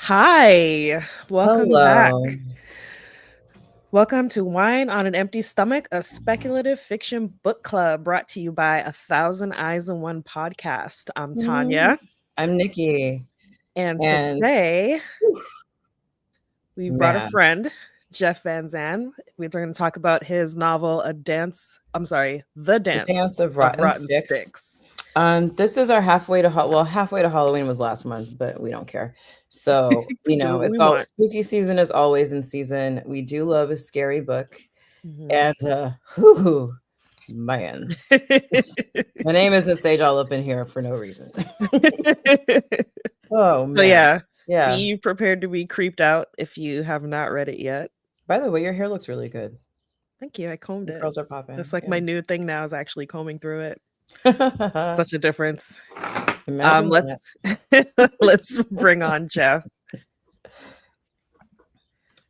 Hi, welcome back. Hello. Welcome to Wine on an Empty Stomach, a speculative fiction book club brought to you by A Thousand Eyes in One podcast. I'm Mhm. Tanya, I'm Nikki, and and today whew, we brought a man, friend, Jeff Van Zandt. We're going to talk about his novel, The the Dance dance of of rotten Rotten sticks. Sticks. This is our halfway to Halloween was last month, but we don't care. So, Do what it's we all want. spooky season is always in season. We do love a scary book. Mhm. And whew, man. My name isn't Sage all up in here for no reason. Oh So, man. yeah, Yeah. be prepared to be creeped out if you have not read it yet. By the way, your hair looks really good. Thank you. I combed Your it. curls are That's popping. like my Yeah. new thing now is actually combing through it. Such a difference. Imagine that. Let's let's bring on Jeff. Hey,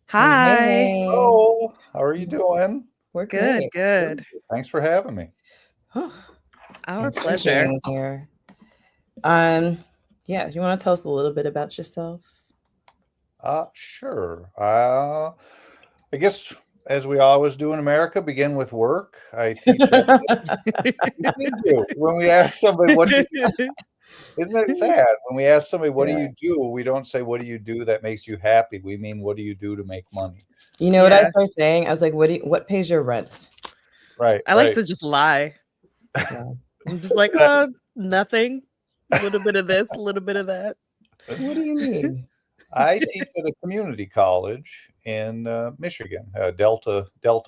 hey, Hi. hey. Hello, how are you doing? We're Good, great. good. Thanks for having me. Our Thanks for pleasure. being here. Um, yeah, you want to tell us a little bit about yourself? Sure. I guess as we always do in America, begin with work. I teach at we need to. When we ask somebody what do you, isn't it sad? When we ask somebody what do Yeah. you do, we don't say what do you do that makes you happy. We mean what do you do to make money? You know what I Yeah. started saying? I was like, what pays your rent? Right, I like right. to just lie. Yeah. I'm just like, nothing. A little bit of this, a little bit of that. What do you mean? I teach at a community college in Michigan, Delta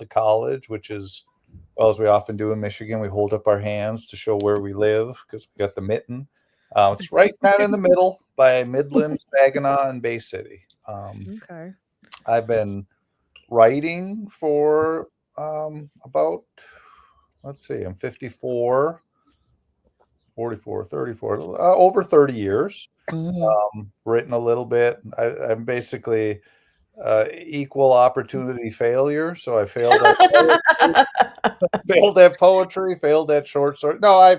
College, which is, well, as we often do in Michigan, we hold up our hands to show where we live because we got the mitten. It's right kind of in the middle by Midland, Saginaw, and Bay City. Okay. I've been writing for about, let's see, I'm 54, 44, 34, over 30 years. Mhm. Written a little bit. I'm basically equal opportunity failure. So I failed at poetry, failed at poetry, failed at short story. No,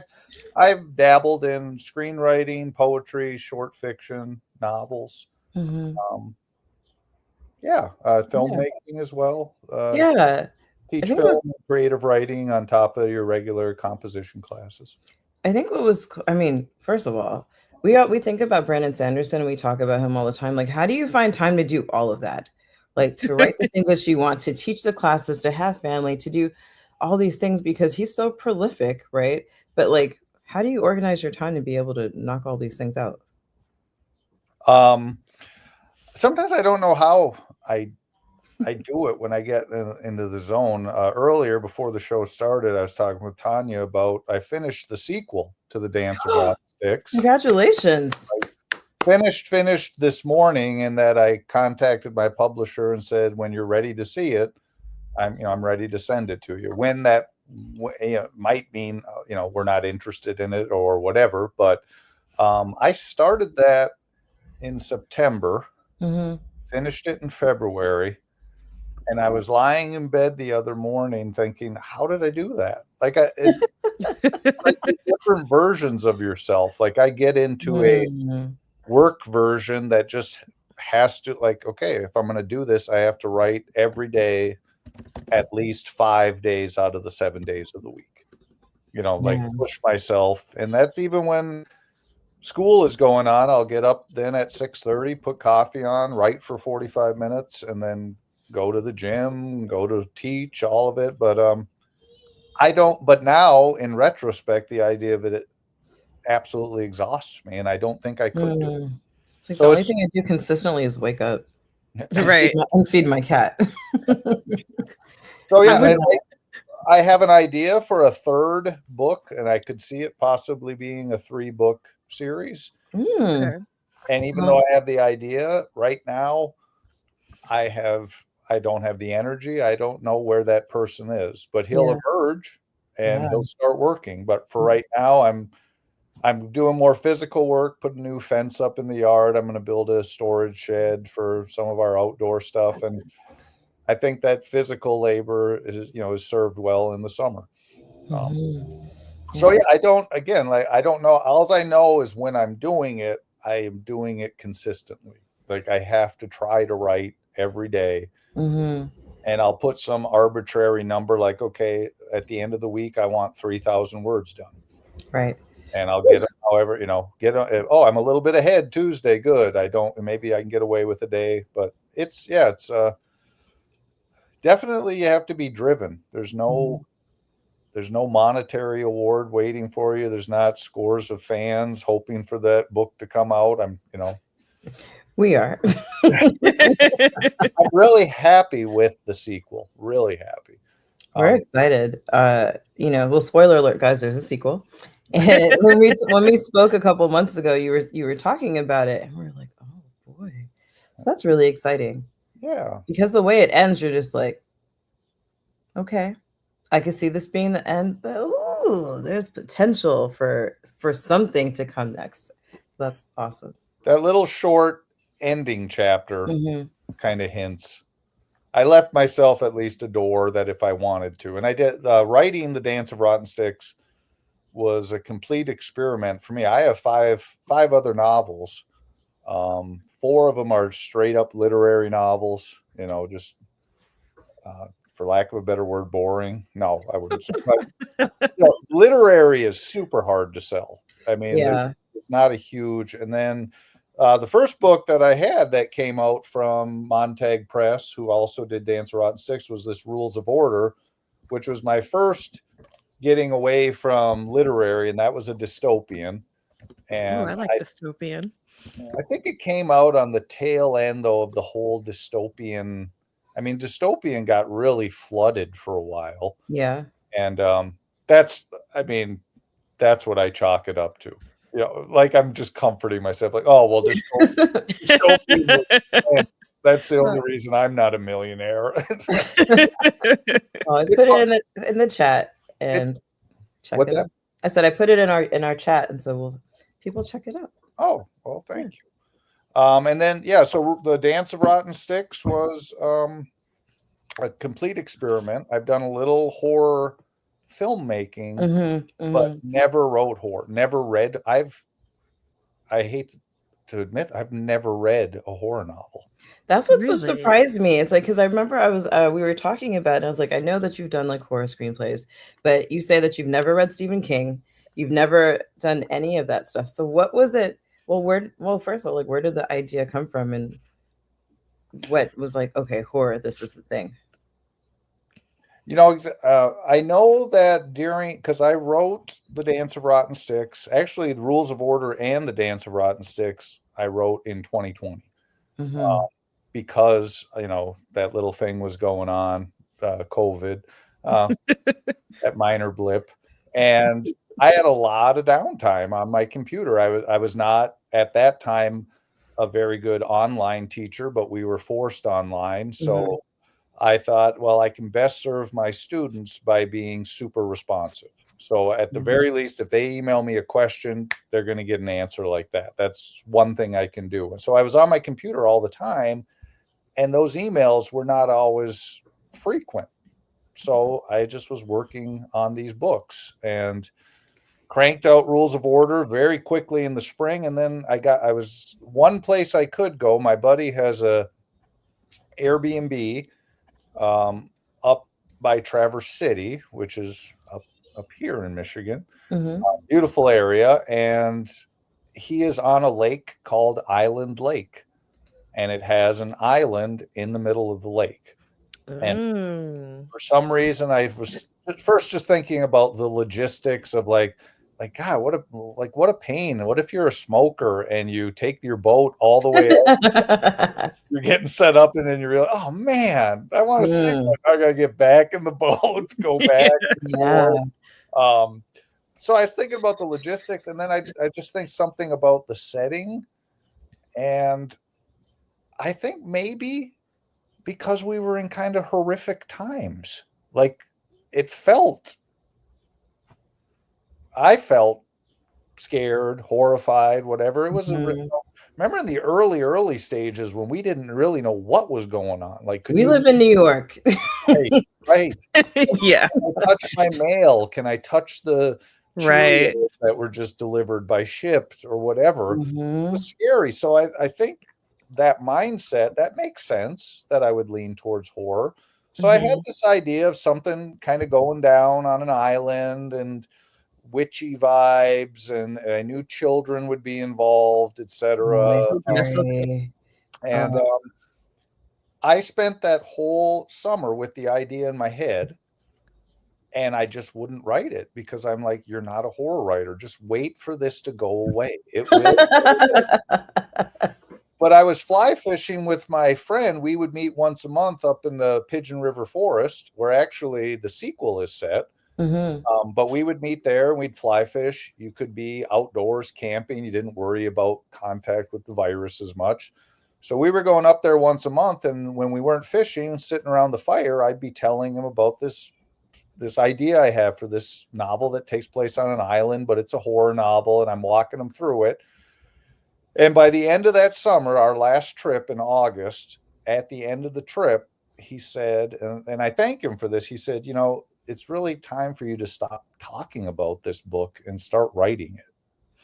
I've dabbled in screenwriting, poetry, short fiction, novels. Mhm. Um, yeah, Yeah. filmmaking as well. Yeah. I Teach think what film and creative writing on top of your regular composition classes. I think what was I mean, first of all, we think about Brandon Sanderson and we talk about him all the time. Like, how do you find time to do all of that? Like to write the things that you want, to teach the classes, to have family, to do all these things because he's so prolific, right? But like, how do you organize your time to be able to knock all these things out? Um, Sometimes I don't know how I I do it when I get into the zone. Earlier, before the show started, I was talking with Tanya about I finished the sequel to The Dance of Rotten Sticks. Congratulations. Finished this morning, and that I contacted my publisher and said, when you're ready to see it, I'm ready to send it to you. When that might mean we're not interested in it or whatever, but I started that in September, Hmm. finished it in February, and I was lying in bed the other morning thinking, how did I do that? Like different versions of yourself. Like I get into a Hmm. work version that just has to, like, okay, if I'm going to do this, I have to write every day, at least 5 days out of the 7 days of the week. Like Yeah. push myself, and that's even when school is going on. I'll get up then at 6:30, put coffee on, write for 45 minutes, and then go to the gym, go to teach, all of it. But I don't. But now, in retrospect, the idea of it absolutely exhausts me, and I don't think I could do it. Hmm. It's like the So only it's thing I do consistently is wake up Right. and feed my cat. so I yeah, would and I have an idea for a third book, and I could see it possibly being a 3-book series. Mm. okay. And even though Well, I have the idea right now, I have I don't have the energy. I don't know where that person is, but he'll yeah, emerge and yeah. he'll start working. But for right now, I'm doing more physical work, put a new fence up in the yard. I'm going to build a storage shed for some of our outdoor stuff, and I think that physical labor is served well in the summer. Um, Mhm. so Yeah. yeah, I don't, again, like I don't know. All I know is when I'm doing it, I am doing it consistently. Like I have to try to write every day. Mm-hmm. And I'll put some arbitrary number like, okay, at the end of the week, I want 3,000 words done. Right. And I'll get them however, oh, I'm a little bit ahead Tuesday. Good. Maybe I can get away with a day, but it's definitely you have to be driven. There's no monetary award waiting for you. There's not scores of fans hoping for that book to come out. We are. I'm really happy with the sequel. Really happy. We're excited. Well, spoiler alert, guys, there's a sequel. And when we spoke a couple months ago, you were talking about it, and we were like, oh boy. So that's really exciting. Yeah. Because the way it ends, you're just like, okay, I could see this being the end, but there's potential for something to come next. So that's awesome. That little short ending chapter kind of hints. I left myself at least a door that if I wanted to, and I did. Writing The Dance of Rotten Sticks was a complete experiment for me. I have five other novels. 4 of them are straight up literary novels. Just for lack of a better word, boring. No, I wouldn't say. But, literary is super hard to sell. I mean, it's not a huge. And then the first book that I had that came out from Montag Press, who also did Dance of Rotten Sticks, was this Rules of Order, which was my first getting away from literary, and that was a dystopian. And I like dystopian. I think it came out on the tail end, though, of the whole dystopian. I mean, dystopian got really flooded for a while. Yeah. And that's what I chalk it up to. Like I'm just comforting myself, like, oh, well, dystopian that's the only reason I'm not a millionaire. I put it in the chat and check it out. I said I put it in our chat, and so people check it out. Oh, well, thank you. And then so the Dance of Rotten Sticks was a complete experiment. I've done a little horror filmmaking, but never wrote horror. Never read. I hate to admit, I've never read a horror novel. That's what surprised me. It's like, because I remember we were talking about it, and I was like, I know that you've done like horror screenplays, but you say that you've never read Stephen King. You've never done any of that stuff. So what was it? Well, first of all, like, where did the idea come from, and what was like, okay, horror, this is the thing? I know that because I wrote The Dance of Rotten Sticks, actually the Rules of Order and The Dance of Rotten Sticks, I wrote in 2020. Because, that little thing was going on, COVID, that minor blip. And I had a lot of downtime on my computer. I was not at that time a very good online teacher, but we were forced online. So I thought, well, I can best serve my students by being super responsive. So at the very least, if they email me a question, they're going to get an answer like that. That's one thing I can do. And so I was on my computer all the time, and those emails were not always frequent. So I just was working on these books and cranked out Rules of Order very quickly in the spring. And then I was one place I could go. My buddy has a Airbnb up by Traverse City, which is up here in Michigan. Beautiful area. And he is on a lake called Island Lake. And it has an island in the middle of the lake. And for some reason, I was at first just thinking about the logistics of like, God, what a pain. What if you're a smoker and you take your boat all the way up, you're getting set up, and then you realize, oh man, I want to sing. I gotta get back in the boat, go back. So I was thinking about the logistics, and then I just think something about the setting. And I think maybe because we were in kind of horrific times, like I felt scared, horrified, whatever. It was remember in the early stages when we didn't really know what was going on. Like, we live in New York. Right. Yeah. Can I touch my mail? Can I touch the Cheerios that were just delivered by shipped or whatever? It was scary. So I think that mindset, that makes sense that I would lean towards horror. So I had this idea of something kind of going down on an island and witchy vibes, and I knew children would be involved, etc. Always That's so scary. And I spent that whole summer with the idea in my head, and I just wouldn't write it because I'm like, you're not a horror writer. Just wait for this to go away. It will. But I was fly fishing with my friend. We would meet once a month up in the Pigeon River Forest, where actually the sequel is set. But we would meet there and we'd fly fish. You could be outdoors camping. You didn't worry about contact with the virus as much. So we were going up there once a month. And when we weren't fishing, sitting around the fire, I'd be telling him about this idea I have for this novel that takes place on an island, but it's a horror novel. And I'm walking him through it. And by the end of that summer, our last trip in August, at the end of the trip, he said, and I thank him for this, he said, it's really time for you to stop talking about this book and start writing it.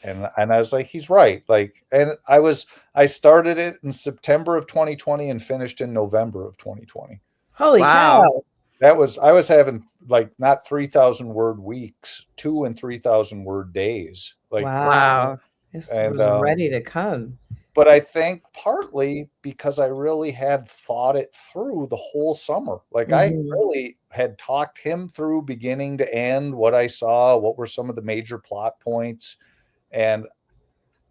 And I was like, he's right. Like, and I started it in September of 2020 and finished in November of 2020. Holy cow. I was having like not 3,000 word weeks, 2 and 3,000 word days. Like, wow. This was ready to come. But I think partly because I really had thought it through the whole summer. Like I really had talked him through beginning to end, what I saw, what were some of the major plot points. And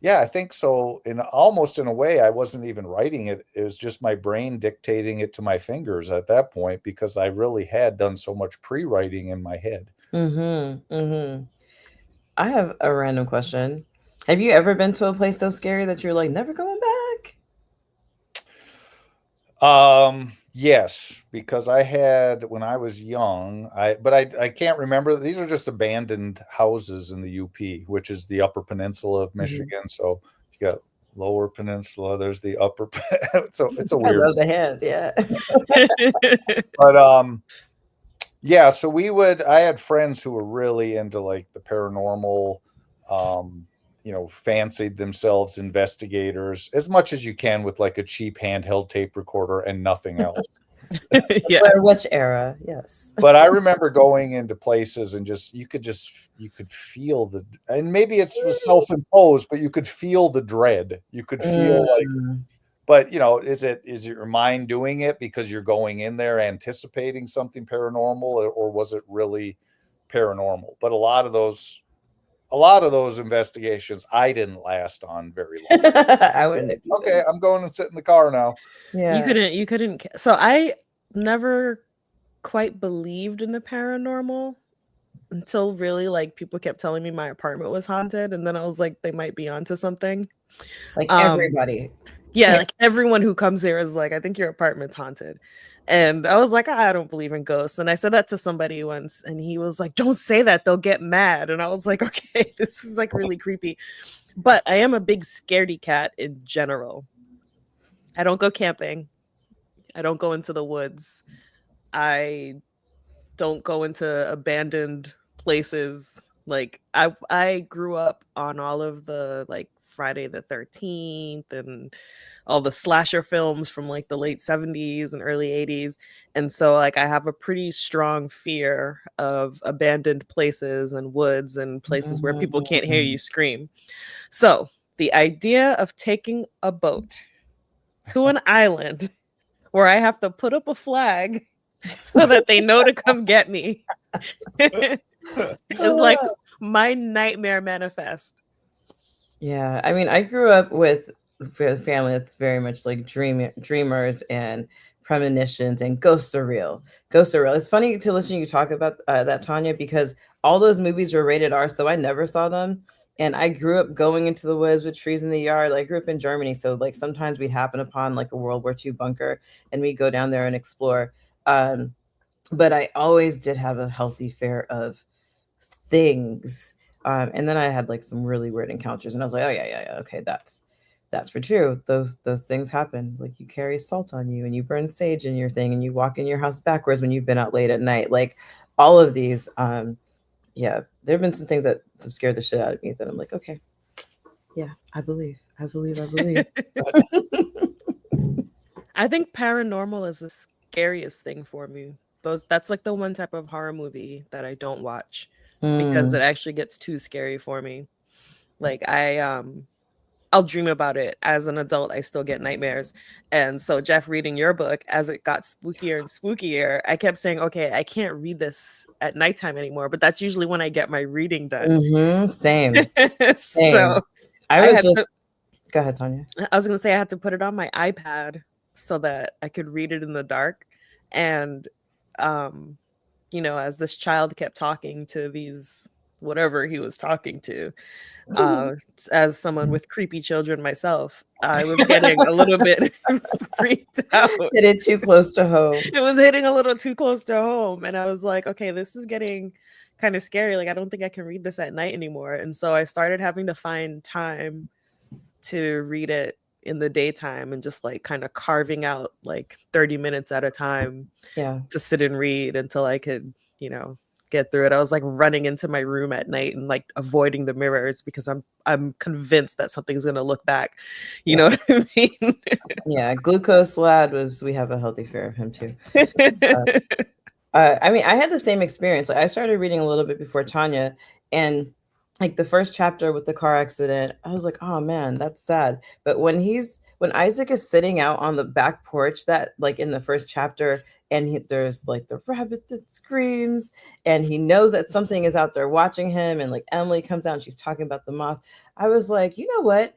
yeah, I think so. Almost in a way, I wasn't even writing it. It was just my brain dictating it to my fingers at that point, because I really had done so much pre-writing in my head. I have a random question. Have you ever been to a place so scary that you're like, never going back? Yes, because I had, when I was young, I can't remember. These are just abandoned houses in the UP, which is the Upper Peninsula of Michigan. So you got Lower Peninsula, there's the Upper. So it's a weird. I love the hands, yeah. But yeah. So I had friends who were really into like the paranormal. Fancied themselves investigators as much as you can with like a cheap handheld tape recorder and nothing else. Yeah. Which era? Yes. But I remember going into places and you could feel and maybe it was self-imposed, but you could feel the dread. You could feel like, but is it your mind doing it because you're going in there anticipating something paranormal, or was it really paranormal? But a lot of those investigations I didn't last on very long. I wouldn't. Okay, I'm going and sit in the car now. Yeah. You couldn't. So I never quite believed in the paranormal until really like people kept telling me my apartment was haunted, and then I was like, they might be onto something. Like everybody. Yeah, like everyone who comes here is like, I think your apartment's haunted. And I was like, I don't believe in ghosts. And I said that to somebody once, and he was like, don't say that, they'll get mad. And I was like, okay, this is like really creepy. But I am a big scaredy cat in general. I don't go camping. I don't go into the woods. I don't go into abandoned places. Like I grew up on all of the like Friday the 13th and all the slasher films from like the late 70s and early 80s. And so like I have a pretty strong fear of abandoned places and woods and places where people can't hear you scream. So the idea of taking a boat to an island where I have to put up a flag so that they know to come get me is like my nightmare manifest. Yeah, I mean, I grew up with a family that's very much like dreamers and premonitions, and ghosts are real. Ghosts are real. It's funny to listen to you talk about that, Tanya, because all those movies were rated R, so I never saw them. And I grew up going into the woods with trees in the yard. I grew up in Germany, so like sometimes we'd happen upon like a World War II bunker, and we'd go down there and explore. But I always did have a healthy fear of things. And then I had like some really weird encounters, and I was like, oh yeah, okay, that's for true. Those things happen. Like you carry salt on you, and you burn sage in your thing, and you walk in your house backwards when you've been out late at night. Like all of these, yeah, there have been some things that have scared the shit out of me that I'm like, okay, yeah, I believe. I think paranormal is the scariest thing for me. That's like the one type of horror movie that I don't watch because it Mm. actually gets too scary for me. Like I'll dream about it as an adult. I still get nightmares. And so Jeff, reading your book, as it got spookier and spookier, I kept saying, okay, I can't read this at nighttime anymore, but that's usually when I get my reading done. Same. So Same. I I was had just to Go ahead, Tanya. I was gonna say I had to put it on my iPad so that I could read it in the dark. And um, as this child kept talking to these whatever he was talking to, uh, as someone with creepy children myself, I was getting a little bit freaked out. Hit it too close to home. It was hitting a little too close to home. And I was like, okay, this is getting kind of scary. Like, I don't think I can read this at night anymore. And so I started having to find time to read it in the daytime and just like kind of carving out like 30 minutes at a time Yeah. to sit and read until I could, get through it. I was like running into my room at night and like avoiding the mirrors because I'm convinced that something's gonna look back. You know what I mean? Yeah, Glucose Lad we have a healthy fear of him too. I mean, I had the same experience. Like, I started reading a little bit before Tanya, and like the first chapter with the car accident, I was like, oh man, that's sad. But when Isaac is sitting out on the back porch, that like in the first chapter, and there's like the rabbit that screams, and he knows that something is out there watching him, and like Emily comes out and she's talking about the moth. I was like, you know what?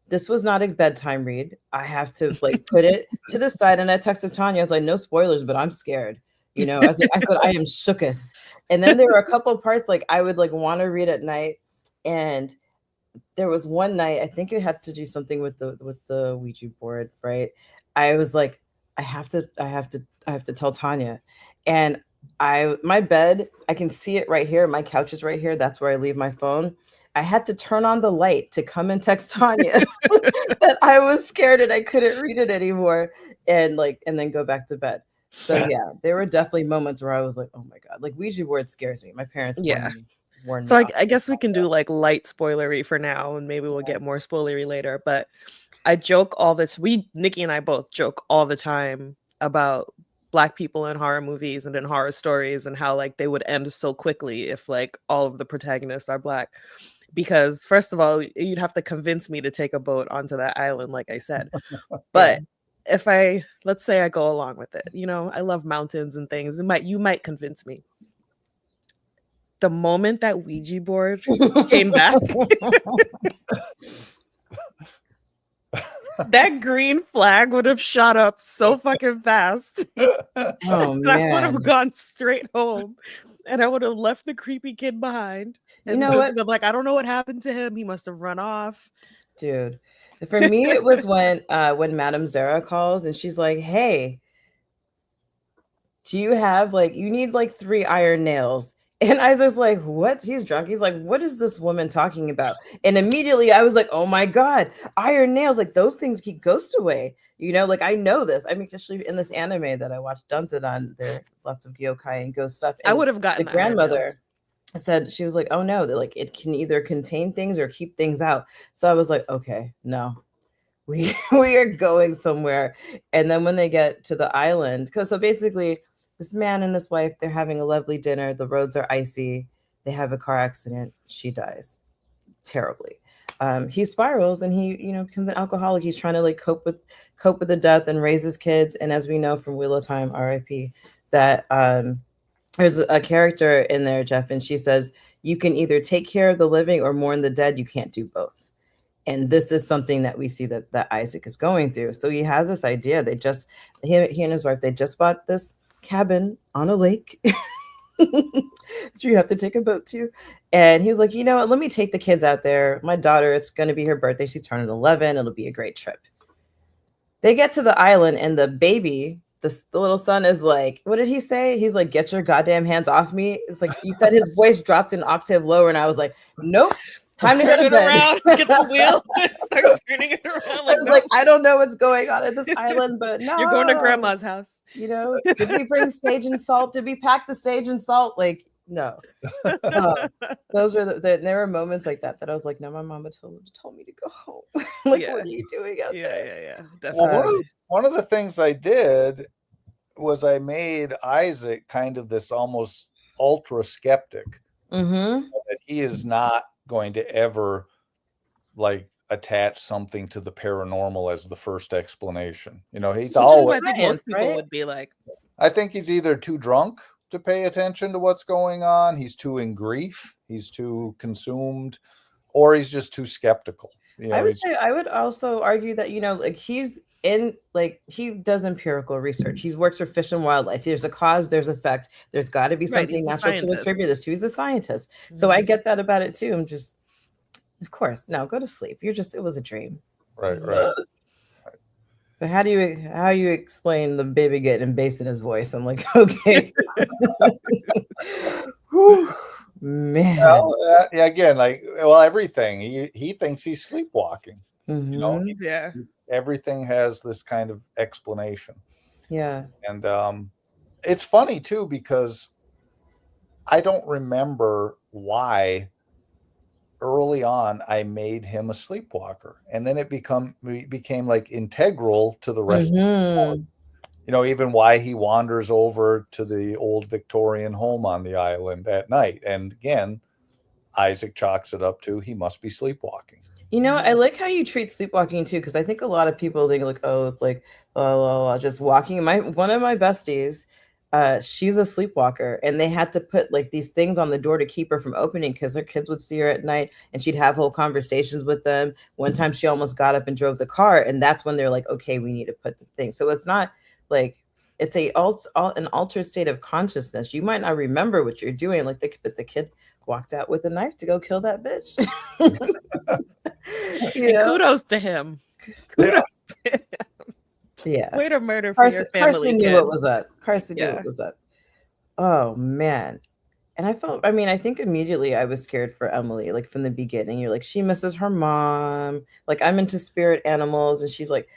This was not a bedtime read. I have to like put it to the side. And I texted Tanya, I was like, no spoilers, but I'm scared. I said, I am shooketh. And then there were a couple of parts like I would like want to read at night. And there was one night, I think it had to do something with the Ouija board, right? I was like, I have to tell Tanya. And my bed, I can see it right here. My couch is right here. That's where I leave my phone. I had to turn on the light to come and text Tanya that I was scared and I couldn't read it anymore, and then go back to bed. So yeah, there were definitely moments where I was like, oh my God, like Ouija board scares me. My parents warned me. So I guess we can do like light spoilery for now, and maybe we'll get more spoilery later. But I joke all this. Nikki and I both joke all the time about Black people in horror movies and in horror stories and how like they would end so quickly if like all of the protagonists are Black. Because first of all, you'd have to convince me to take a boat onto that island, like I said. But let's say I go along with it, I love mountains and things. You might convince me. The moment that Ouija board came back, that green flag would have shot up so fucking fast. Oh man. I would have gone straight home. And I would have left the creepy kid behind. And just been like, I don't know what happened to him. He must have run off. Dude. For me, it was when Madame Zara calls and she's like, hey, do you have you need 3 iron nails? And I was like, what? He's drunk. He's like, what is this woman talking about? And immediately I was like, oh my God, iron nails. Like those things keep ghosts away. I know this. I mean, especially in this anime that I watched, Dun Dun Dun, there are lots of yokai and ghost stuff. And I would have gotten the grandmother said, she was like, oh no, that it can either contain things or keep things out. So I was like, okay, no, we are going somewhere. And then when they get to the island, so basically this man and his wife, they're having a lovely dinner. The roads are icy. They have a car accident. She dies terribly. He spirals and he, becomes an alcoholic. He's trying to cope with the death and raise his kids. And as we know from Wheel of Time, R.I.P., that there's a character in there, Jeff, and she says, you can either take care of the living or mourn the dead. You can't do both. And this is something that we see that Isaac is going through. So he has this idea. He and his wife, they just bought this cabin on a lake you have to take a boat to. And he was like, you know what, let me take the kids out there. My daughter, it's going to be her birthday. She's turning 11. It'll be a great trip. They get to the island and the baby, the little son is like, what did he say? He's like, get your goddamn hands off me. It's like, you said his voice dropped an octave lower. And I was like, nope. Time to turn get it around, get the wheel, start turning it around. I was like, I don't know what's going on at this island, but no. You're going to grandma's house. Did we bring sage and salt? Did we pack the sage and salt? No. Those were there were moments like that I was like, no, my mama told me to go home. What are you doing out there? Yeah, definitely. one of the things I did was I made Isaac kind of this almost ultra skeptic Mm-hmm. that he is not going to ever like attach something to the paranormal as the first explanation. He's Which is always, what I think Science, most people right? would be like. I think he's either too drunk to pay attention to what's going on, he's too in grief, he's too consumed, or he's just too skeptical. I would He's say I would also argue that like he does empirical research. He works for Fish and Wildlife. There's a cause, there's effect. There's got to be Right, something he's a natural to scientist. attribute this to. He's a scientist, so I Mhm. get that about it too. I'm just, of course, no, go to sleep. It was a dream. right, Mhm. right. But how you explain the baby getting bass in his voice? I'm like, okay, Whew, man. Well, yeah, again, everything he thinks he's sleepwalking. Hmm. Yeah. Everything has this kind of explanation, Yeah. and it's funny too because I don't remember why early on I made him a sleepwalker, and then it became like integral to the rest. Hmm. Even why he wanders over to the old Victorian home on the island at night, and again, Isaac chalks it up to he must be sleepwalking. I like how you treat sleepwalking too, because I think a lot of people think like, oh, it's like, just walking. One of my besties, she's a sleepwalker, and they had to put like these things on the door to keep her from opening because her kids would see her at night, and she'd have whole conversations with them. One time, she almost got up and drove the car, and that's when they're like, okay, we need to put the thing. So it's not like it's an altered state of consciousness. You might not remember what you're doing, but the kid walked out with a knife to go kill that bitch. And kudos to him. Kudos to him. Yeah. Way to murder for your family, Carson knew kid. what was up. Carson knew Yeah. what was up. Oh man. And I think immediately I was scared for Emily, like from the beginning. You're like, she misses her mom. Like, I'm into spirit animals, and she's like,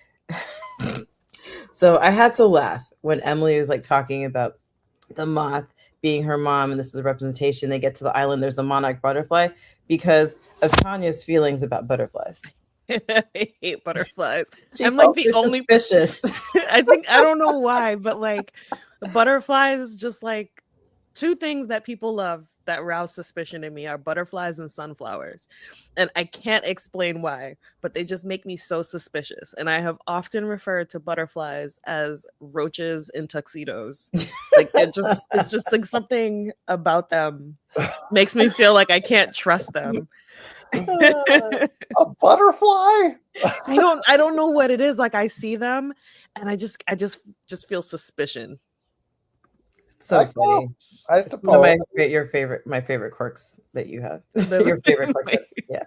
so I had to laugh when Emily was like talking about the moth being her mom, and this is a representation. They get to the island, there's a monarch butterfly because of Tanya's feelings about butterflies. I hate butterflies. She I'm like calls the me only suspicious. I don't know why, but like butterflies, just like two things that people love that rouse suspicion in me are butterflies and sunflowers. And I can't explain why, but they just make me so suspicious. And I have often referred to butterflies as roaches in tuxedos. Like it's just like something about them makes me feel like I can't trust them. A butterfly? I don't know what it is. Like I see them and I just feel suspicion. So funny. I It's suppose one of my favorite quirks that you have. Your favorite quirks. Yeah.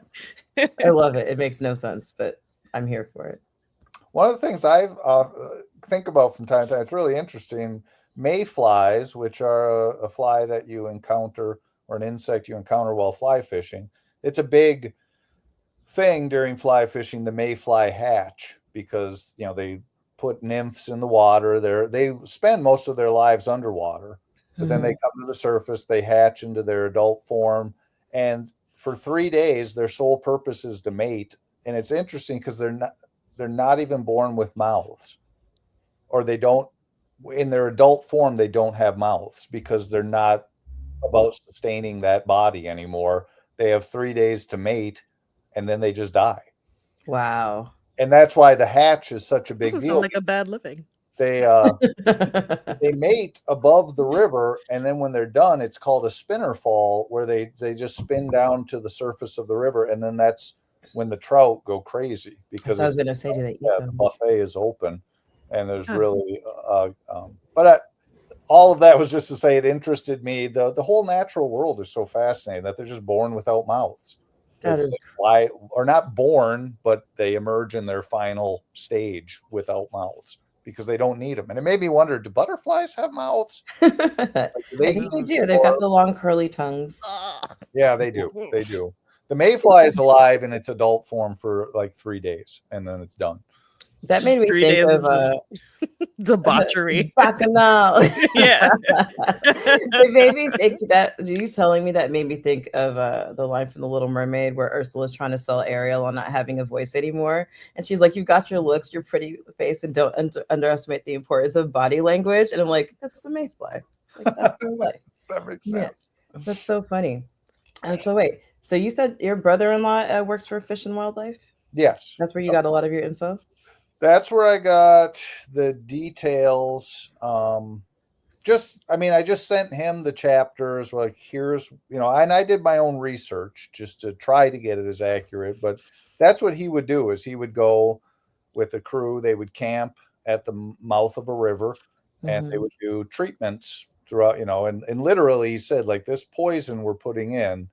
I love it. It makes no sense, but I'm here for it. one of the things I think about from time to time, it's really interesting. Mayflies, which are a fly that you encounter or an insect you encounter while fly fishing, it's a big thing during fly fishing, the mayfly hatch, because they put nymphs in the water. They spend most of their lives underwater, but then they come to the surface, they hatch into their adult form, and for 3 days their sole purpose is to mate. And it's interesting because they're not even born with mouths, or they don't, in their adult form they don't have mouths because they're not about sustaining that body anymore. They have 3 days to mate, and then they just die. Wow. And that's why the hatch is such a big Doesn't deal. sound like a bad living. They mate above the river, and then when they're done, it's called a spinner fall, where they just spin down to the surface of the river, and then that's when the trout go crazy because I was going to say, do they eat the them? buffet is open, and there's really all of that was just to say it interested me. The whole natural world is so fascinating that they're just born without mouths. That is why, or not born, but they emerge in their final stage without mouths because they don't need them. And it made me wonder, do butterflies have mouths? I think they do. They've got the long curly tongues. Yeah, they do. They do. The mayfly is alive in its adult form for like 3 days, and then it's done. That made me think of Debauchery. Bacchanal. Yeah. It made me think that you telling me that made me think of the line from The Little Mermaid where Ursula's trying to sell Ariel on not having a voice anymore, and she's like, "You've got your looks, your pretty face, and don't underestimate the importance of body language." And I'm like, "That's the Mayfly. Like that's real life." That makes Yeah, sense. that's so funny. So wait, so you said your brother-in-law works for Fish and Wildlife? Yes. That's where you got a lot of your info? That's where I got the details. I just sent him the chapters. Like, here's, and I did my own research just to try to get it as accurate. But that's what he would do: is he would go with a crew. They would camp at the mouth of a river, and they would do treatments throughout. And literally, he said, like, this poison we're putting in,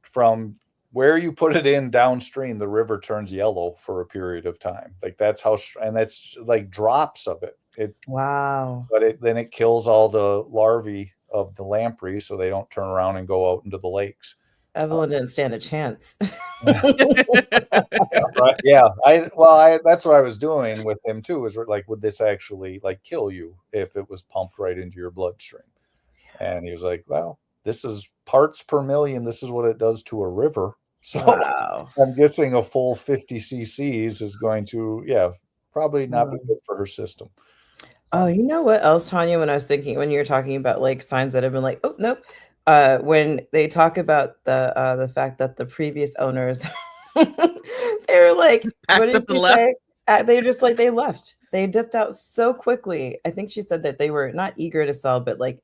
from where you put it in downstream, the river turns yellow for a period of time. Like, that's how, and that's like drops of it. Wow. But then it kills all the larvae of the lamprey, so they don't turn around and go out into the lakes. Evelyn didn't stand a chance. Right? Yeah. That's what I was doing with him too. Is like, would this actually like kill you if it was pumped right into your bloodstream? And he was like, well, this is parts per million. This is what it does to a river. So Wow. I'm guessing a full 50 cc's is going to, probably not be good for her system. Oh, you know what else, Tanya? When you were talking about like signs that have been like, oh nope, when they talk about the fact that the previous owners, they were like, what did she say? They just like they left. They dipped out so quickly. I think she said that they were not eager to sell, but like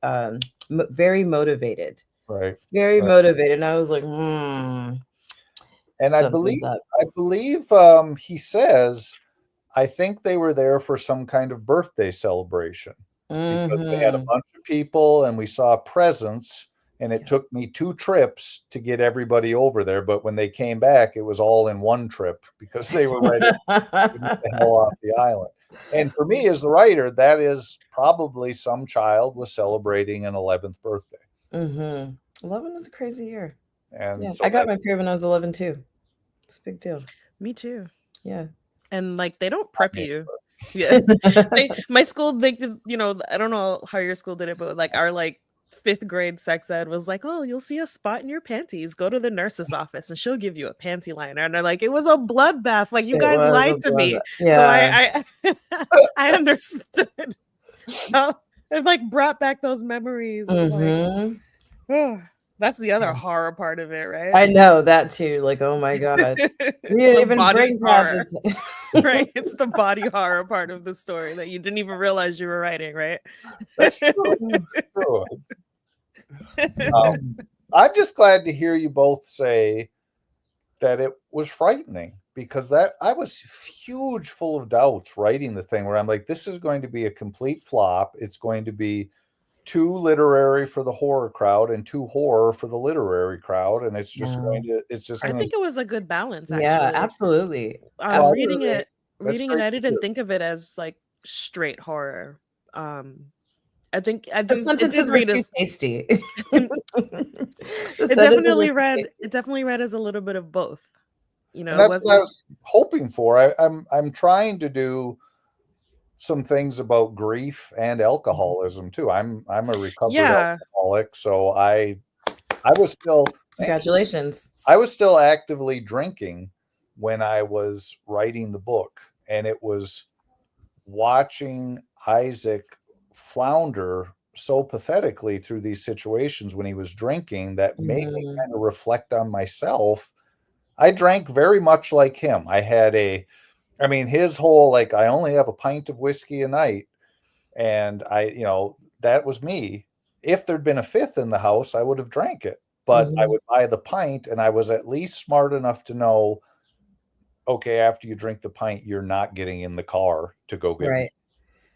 very motivated. Right. Very motivated. And I was like, And I believe he says, I think they were there for some kind of birthday celebration because they had a bunch of people and we saw presents, and it took me 2 trips to get everybody over there. But when they came back, it was all in one trip because they were ready to get the hell off the island. And for me as the writer, that is probably some child was celebrating an 11th birthday. 11 was a crazy year. And so I got my period when I was 11 too. It's a big deal. Me too. Yeah. And like they don't prep you. Yeah. My school, I don't know how your school did it, but like our 5th grade sex ed was like, oh, you'll see a spot in your panties. Go to the nurse's office and she'll give you a panty liner. And they're like, it was a bloodbath. Like, you guys lied to me. Yeah. So I understood. It like brought back those memories. Like, oh, that's the other horror part of it, right? I know that too. Like, oh my God. We didn't even bring tablets. Right. It's the body horror part of the story that you didn't even realize you were writing, right? That's true. I'm just glad to hear you both say that it was frightening, because I was huge full of doubts writing the thing where I'm like, this is going to be a complete flop. It's going to be too literary for the horror crowd and too horror for the literary crowd. And it's just I think it was a good balance, actually. Yeah, absolutely. Reading it, I didn't think of it as like straight horror. I think the sentences were too tasty. It definitely read as a little bit of both. That's what I was hoping for. I'm trying to do some things about grief and alcoholism too. I'm a recovered alcoholic, so I was still congratulations. I was still actively drinking when I was writing the book, and it was watching Isaac flounder so pathetically through these situations when he was drinking that made me kind of reflect on myself. I drank very much like him. His whole, like, I only have a pint of whiskey a night. And that was me. If there'd been a 5th in the house, I would have drank it, but I would buy the pint, and I was at least smart enough to know, okay, after you drink the pint, you're not getting in the car to go get it.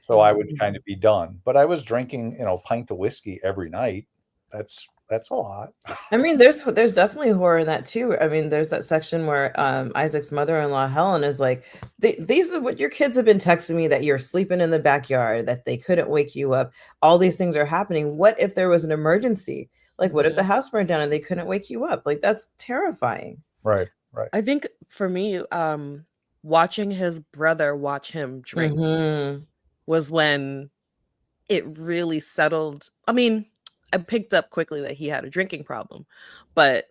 So I would kind of be done, but I was drinking, a pint of whiskey every night. That's a lot. I mean, there's definitely horror in that too. I mean, there's that section where Isaac's mother-in-law, Helen, is like, these are what your kids have been texting me, that you're sleeping in the backyard, that they couldn't wake you up. All these things are happening. What if there was an emergency? Like, what if the house burned down and they couldn't wake you up? Like, that's terrifying. Right. I think for me, watching his brother watch him drink was when it really settled. I mean, I picked up quickly that he had a drinking problem, but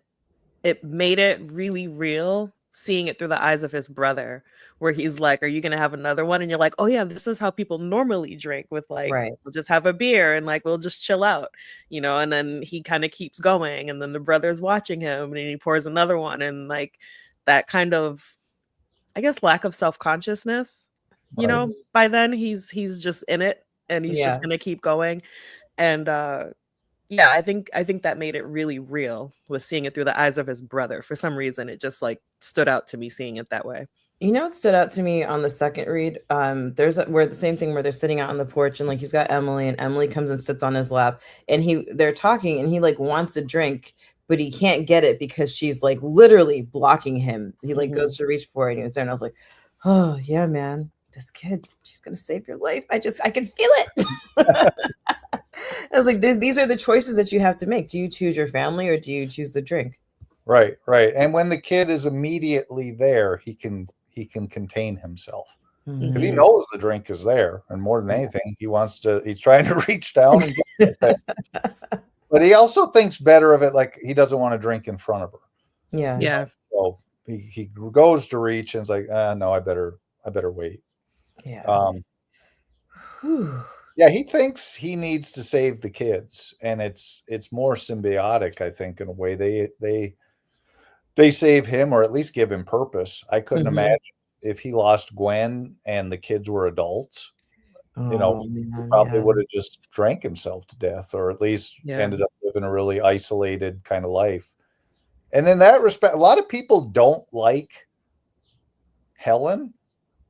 it made it really real seeing it through the eyes of his brother, where he's like, "Are you gonna have another one?" And you're like, "Oh yeah, this is how people normally drink with like, Right. we'll just have a beer and like we'll just chill out, you know." And then he kind of keeps going, and then the brother's watching him, and he pours another one, and like that kind of, I guess, lack of self-consciousness, you Right. know, by then he's just in it and he's just Yeah. gonna keep going. And yeah, I think that made it really real, was seeing it through the eyes of his brother. For some reason, it just like stood out to me seeing it that way. You know what stood out to me on the second read? Where the same thing where they're sitting out on the porch and like he's got Emily and Emily comes and sits on his lap and they're talking and he like wants a drink, but he can't get it because she's like literally blocking him. He like Mhm. goes to reach for it and he was there and I was like, oh yeah, man, this kid, she's gonna save your life. I can feel it. I was like, these are the choices that you have to make. Do you choose your family or do you choose the drink? Right, right. And when the kid is immediately there, he can contain himself because he Mhm. knows the drink is there, and more than anything, he's trying to reach down and get it. But he also thinks better of it, like he doesn't want to drink in front of her. Yeah. Yeah. So he goes to reach and it's like, no, I better wait. Yeah. Um, Whew. yeah, he thinks he needs to save the kids, and it's more symbiotic, I think, in a way. They save him, or at least give him purpose. I couldn't Mhm. imagine if he lost Gwen and the kids were adults. Oh He man, probably yeah. would have just drank himself to death, or at least Yeah. ended up living a really isolated kind of life. And in that respect, a lot of people don't like Helen,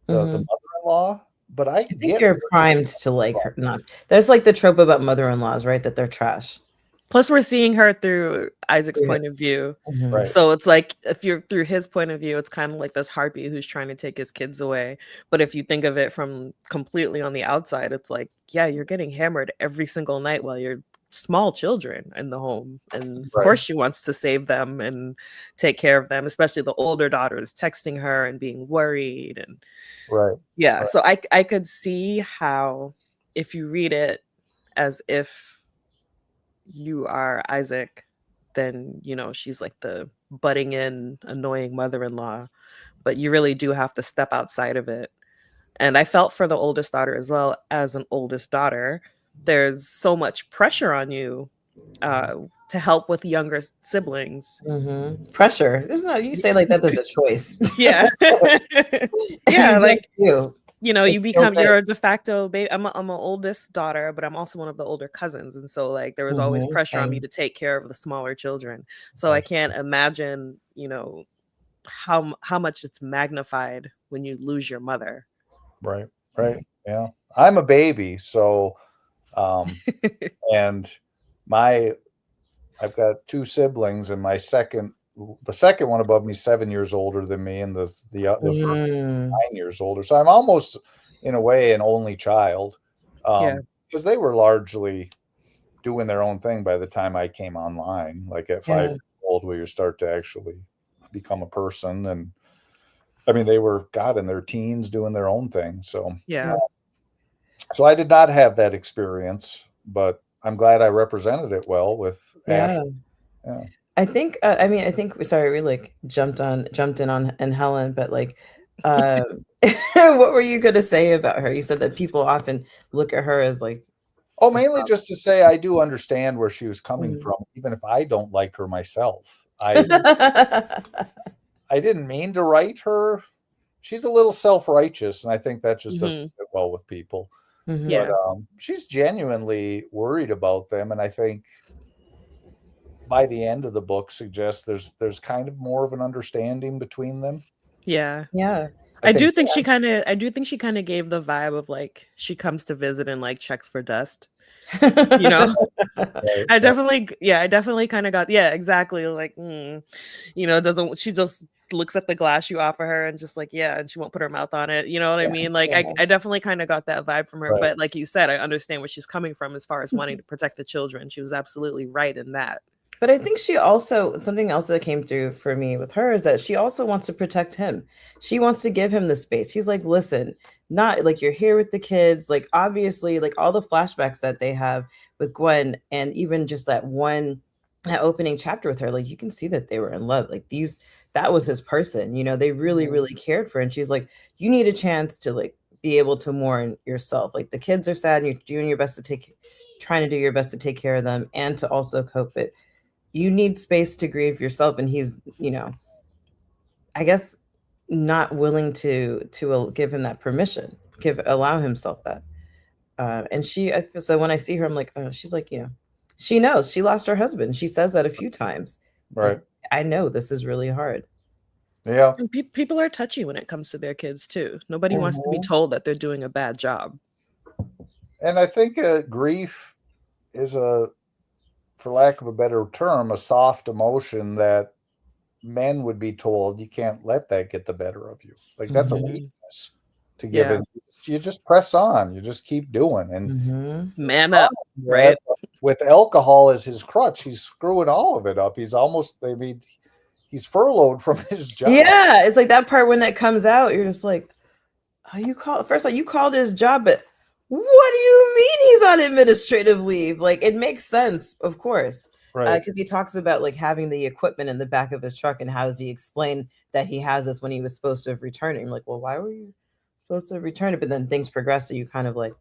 the Mhm. mother-in-law, but I I think get you're where she's primed to like from. her not there's like the trope about mother-in-laws, right? That they're trash. Plus, we're seeing her through Isaac's Yeah. point of view. Mhm. Right, So it's like if you're through his point of view, it's kind of like this harpy who's trying to take his kids away. But if you think of it from completely on the outside, it's like, yeah, you're getting hammered every single night while you're small children in the home. And of right, course, she wants to save them and take care of them, especially the older daughters texting her and being worried. And right, yeah, right, so I could see how, if you read it as if you are Isaac, then, you know, she's like the butting in, annoying mother-in-law, but you really do have to step outside of it. And I felt for the oldest daughter as well. As an oldest daughter, there's so much pressure on you uh, to help with younger siblings. Mhm. Pressure. There's no you say like that there's a choice. Yeah. Yeah, You like, just do. you know, It you feels become, right. you're a de facto baby. I'm an oldest daughter, but I'm also one of the older cousins, and so like there was always Mhm. pressure on me Same. to take care of the smaller children. So I right, can't imagine, you know, how much it's magnified when you lose your mother. right, Yeah. right. Yeah. I'm a baby, so and my I've got two siblings, and the second one above me is 7 years older than me, and the first Mm. 9 years older. So I'm almost, in a way, an only child, Yeah. because they were largely doing their own thing by the time I came online. Like at five Yeah. years old, where you start to actually become a person, and I mean, they were God in their teens doing their own thing. So, Yeah. so I did not have that experience, but I'm glad I represented it well with Ash. Yeah. Yeah. I mean, I think sorry, we like jumped in on and Helen, but like what were you gonna say about her? You said that people often look at her as like Oh, a mainly just to say I do understand where she was coming problem. from, even if I don't like her myself. Mhm. I didn't mean to write her. She's a little self-righteous, and I think that just doesn't Hmm. sit well with people. But Mhm. Yeah. she's genuinely worried about them, and I think by the end of the book suggests there's kind of more of an understanding between them. Yeah. Yeah. I think I do think she kind of gave the vibe of like she comes to visit and like checks for dust, you know? right, I definitely kind of got, yeah, exactly. Like, you know, doesn't, she just looks at the glass you offer her and just like, yeah, and she won't put her mouth on it. You know what I Yeah, mean? Like, yeah. I definitely kind of got that vibe from her. right, But like you said, I understand where she's coming from as far as wanting to protect the children. She was absolutely right in that. But I think she also something else that came through for me with her is that she also wants to protect him. She wants to give him the space. He's like, "Listen, not like you're here with the kids, like obviously like all the flashbacks that they have with Gwen, and even just that opening chapter with her, like you can see that they were in love. Like that was his person, they really, really cared for her. And she's like, you need a chance to like be able to mourn yourself. Like the kids are sad and you're doing your best to trying to do your best to take care of them and to also cope it. You need space to grieve yourself. And he's, I guess not willing to give him that permission, allow himself that. And so when I see her, I'm like, oh, she's like, she knows she lost her husband. She says that a few times. Right. Like, I know this is really hard. Yeah. And people are touchy when it comes to their kids too. Nobody wants to be told that they're doing a bad job. And I think grief is for lack of a better term, a soft emotion that men would be told you can't let that get the better of you. Like that's a weakness to give in. You just press on. You just keep doing. And man up, right? With alcohol as his crutch, he's screwing all of it up. He's almost, he's furloughed from his job. Yeah, it's like that part when that comes out, you're just like, oh, you called his job, but what do you mean he's on administrative leave? Like it makes sense, of course. Right. Because he talks about like having the equipment in the back of his truck, and how does he explain that he has this when he was supposed to have returned it? I'm like, well, why were you supposed to return it? But then things progress, so you kind of like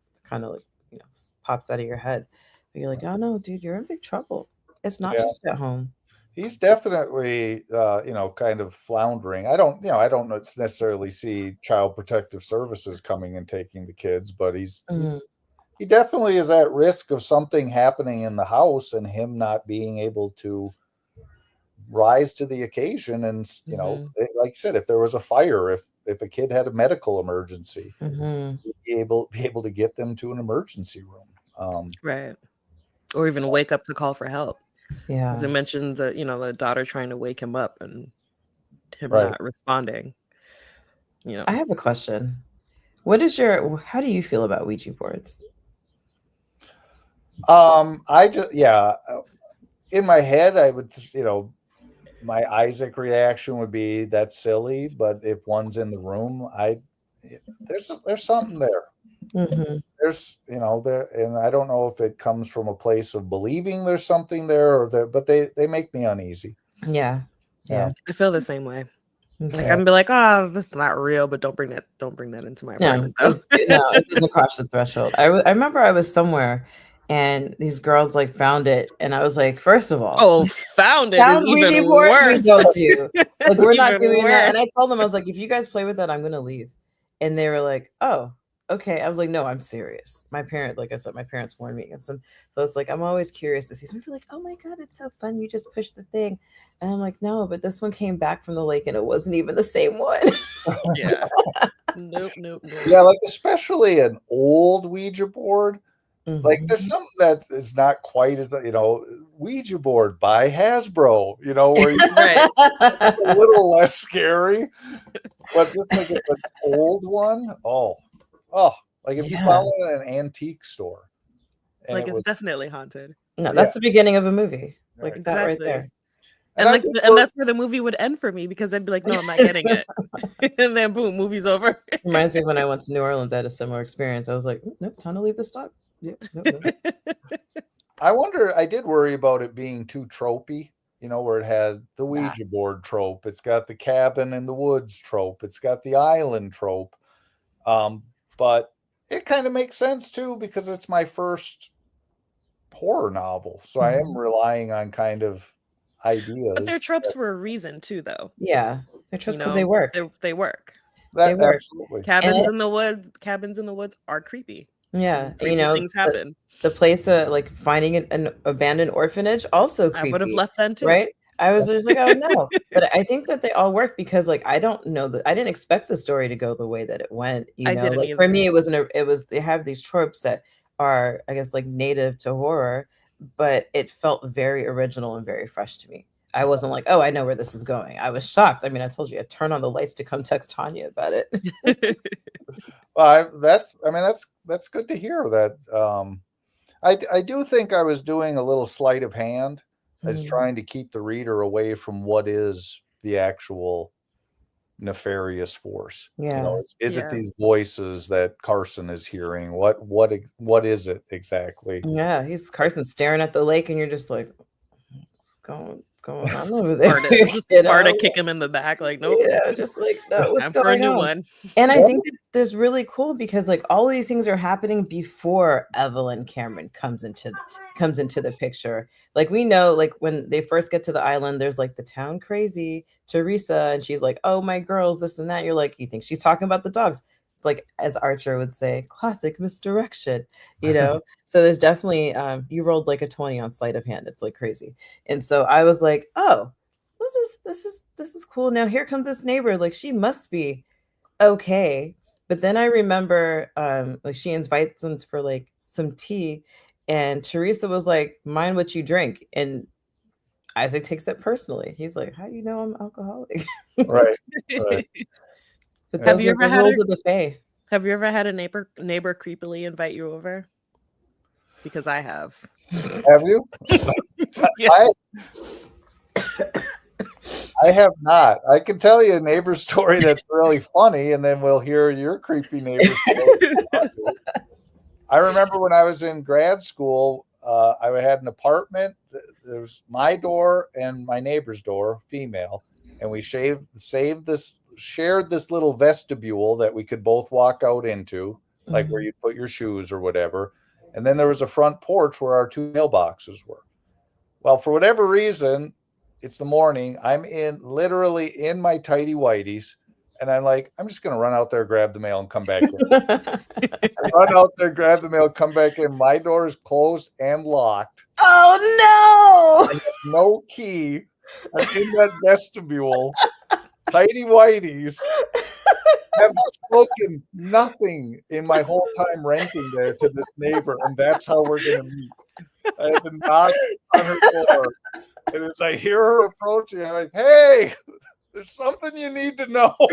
pops out of your head. But you're like, oh no, dude, you're in big trouble. It's not just at home. He's definitely, kind of floundering. I don't necessarily see Child Protective Services coming and taking the kids, but he definitely is at risk of something happening in the house and him not being able to rise to the occasion. And, like I said, if there was a fire, if a kid had a medical emergency, be able to get them to an emergency room. Right. Or even wake up to call for help. Yeah. Because I mentioned the daughter trying to wake him up and him not responding. I have a question. How do you feel about Ouija boards? I just, in my head, I would, my Isaac reaction would be that's silly, but if one's in the room, there's something there. There's, there, and I don't know if it comes from a place of believing there's something there but they make me uneasy. Yeah. I feel the same way. Okay. Like I'm be like, oh, that's not real, but don't bring that into my apartment. No, it doesn't cross the threshold. I remember I was somewhere and these girls like found it, and I was like, first of all, found Ouija boards we don't do. Like we're not doing that. And I told them, I was like, if you guys play with that, I'm gonna leave. And they were like, oh, okay. I was like, no, I'm serious. Like I said, my parents warned me against them. So it's like, I'm always curious to see. Some people are like, oh my God, it's so fun. You just push the thing. And I'm like, no, but this one came back from the lake and it wasn't even the same one. Yeah. Nope. Yeah, like especially an old Ouija board. Like there's something that is not quite as, Ouija board by Hasbro, where you a little less scary. But just like an old one, like if you found it in an antique store. Like it's definitely haunted. No, that's the beginning of a movie. Like exactly. That right there. And that's where the movie would end for me, because I'd be like, no, I'm not getting it. And then boom, movie's over. Reminds me when I went to New Orleans, I had a similar experience. I was like, nope, time to leave this stop. Yeah, nope. I did worry about it being too tropey, where it had the Ouija board trope. It's got the cabin in the woods trope. It's got the island trope. But it kind of makes sense too, because it's my first horror novel. So I am relying on kind of ideas. But they're tropes for a reason too, though. Yeah, they're tropes because they work. They work. They work. Absolutely. Cabins in the woods are creepy. Yeah, things happen. The place, like finding an abandoned orphanage, also creepy. I would have left then too. Right? I was just like, oh no. But I think that they all work because, like, I don't know that I didn't expect the story to go the way that it went. I didn't like, either. For me, they have these tropes that are, I guess, like native to horror, but it felt very original and very fresh to me. I wasn't like, oh, I know where this is going. I was shocked. I mean, I told you I turned on the lights to come text Tanya about it. Well, that's good to hear that. I do think I was doing a little sleight of hand as trying to keep the reader away from what is the actual nefarious force? Yeah. Is it Yeah. these voices that Carson is hearing? What is it exactly? Yeah, he's Carson staring at the lake, and you're just like, "What's going on Just over there?" Just You Sparta know? kick him in the back, like, nope, Just like, "No, what's time for a going new on?" one. And I Well, think that this really cool because, like, all these things are happening before Evelyn Cameron comes into the picture. Like, we know, like, when they first get to the island, there's, like, the town crazy Teresa, and she's like, "Oh, my girls, this and that." You're like, you think she's talking about the dogs. Like, as Archer would say, classic misdirection, you know? So there's definitely, you rolled like a 20 on sleight of hand. It's like crazy. And so I was like, "Oh, this is cool. Now here comes this neighbor. Like, she must be okay." But then I remember, like, she invites him for like some tea, and Teresa was like, "Mind what you drink." And Isaac takes that personally. He's like, "How do you know I'm alcoholic?" right, right. But Have those you are ever the had rules a of the Fae. Have you ever had a neighbor creepily invite you over? Because I have. Have you? Yeah. I I have not. I can tell you a neighbor story that's really funny, and then we'll hear your creepy neighbor story. I remember when I was in grad school, I had an apartment. There was my door and my neighbor's door, female, and we shared this little vestibule that we could both walk out into, like where Mhm. you put your shoes or whatever. And then there was a front porch where our two mailboxes were. Well, for whatever reason, it's the morning. I'm literally in my tidy whities, and I'm like, I'm just gonna run out there, grab the mail, and come back in. I run out there, grab the mail, come back in. My door is closed and locked. Oh I have no key. I'm in that vestibule, tidy whities. Have spoken nothing in my whole time renting there to this neighbor, and that's how we're gonna meet. I had to knock on her door. And as I hear her approaching, I'm like, hey, there's something you need to know. no!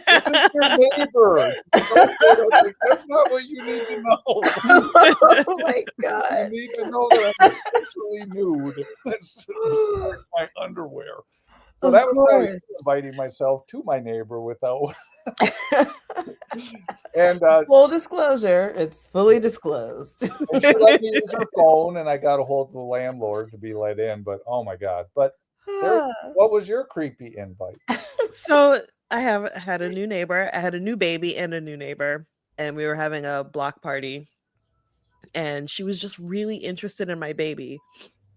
This is your neighbor. Like, that's not what you need to know. Oh my god! You need to know that I'm essentially nude. That's my underwear. So Of that was probably course. inviting myself to my neighbor without. And Full disclosure, it's fully disclosed. and she let me use her phone, and I got a hold of the landlord to be let in. But oh my god! But there, what was your creepy invite? So I have had a new neighbor. I had a new baby and a new neighbor, and we were having a block party. And she was just really interested in my baby.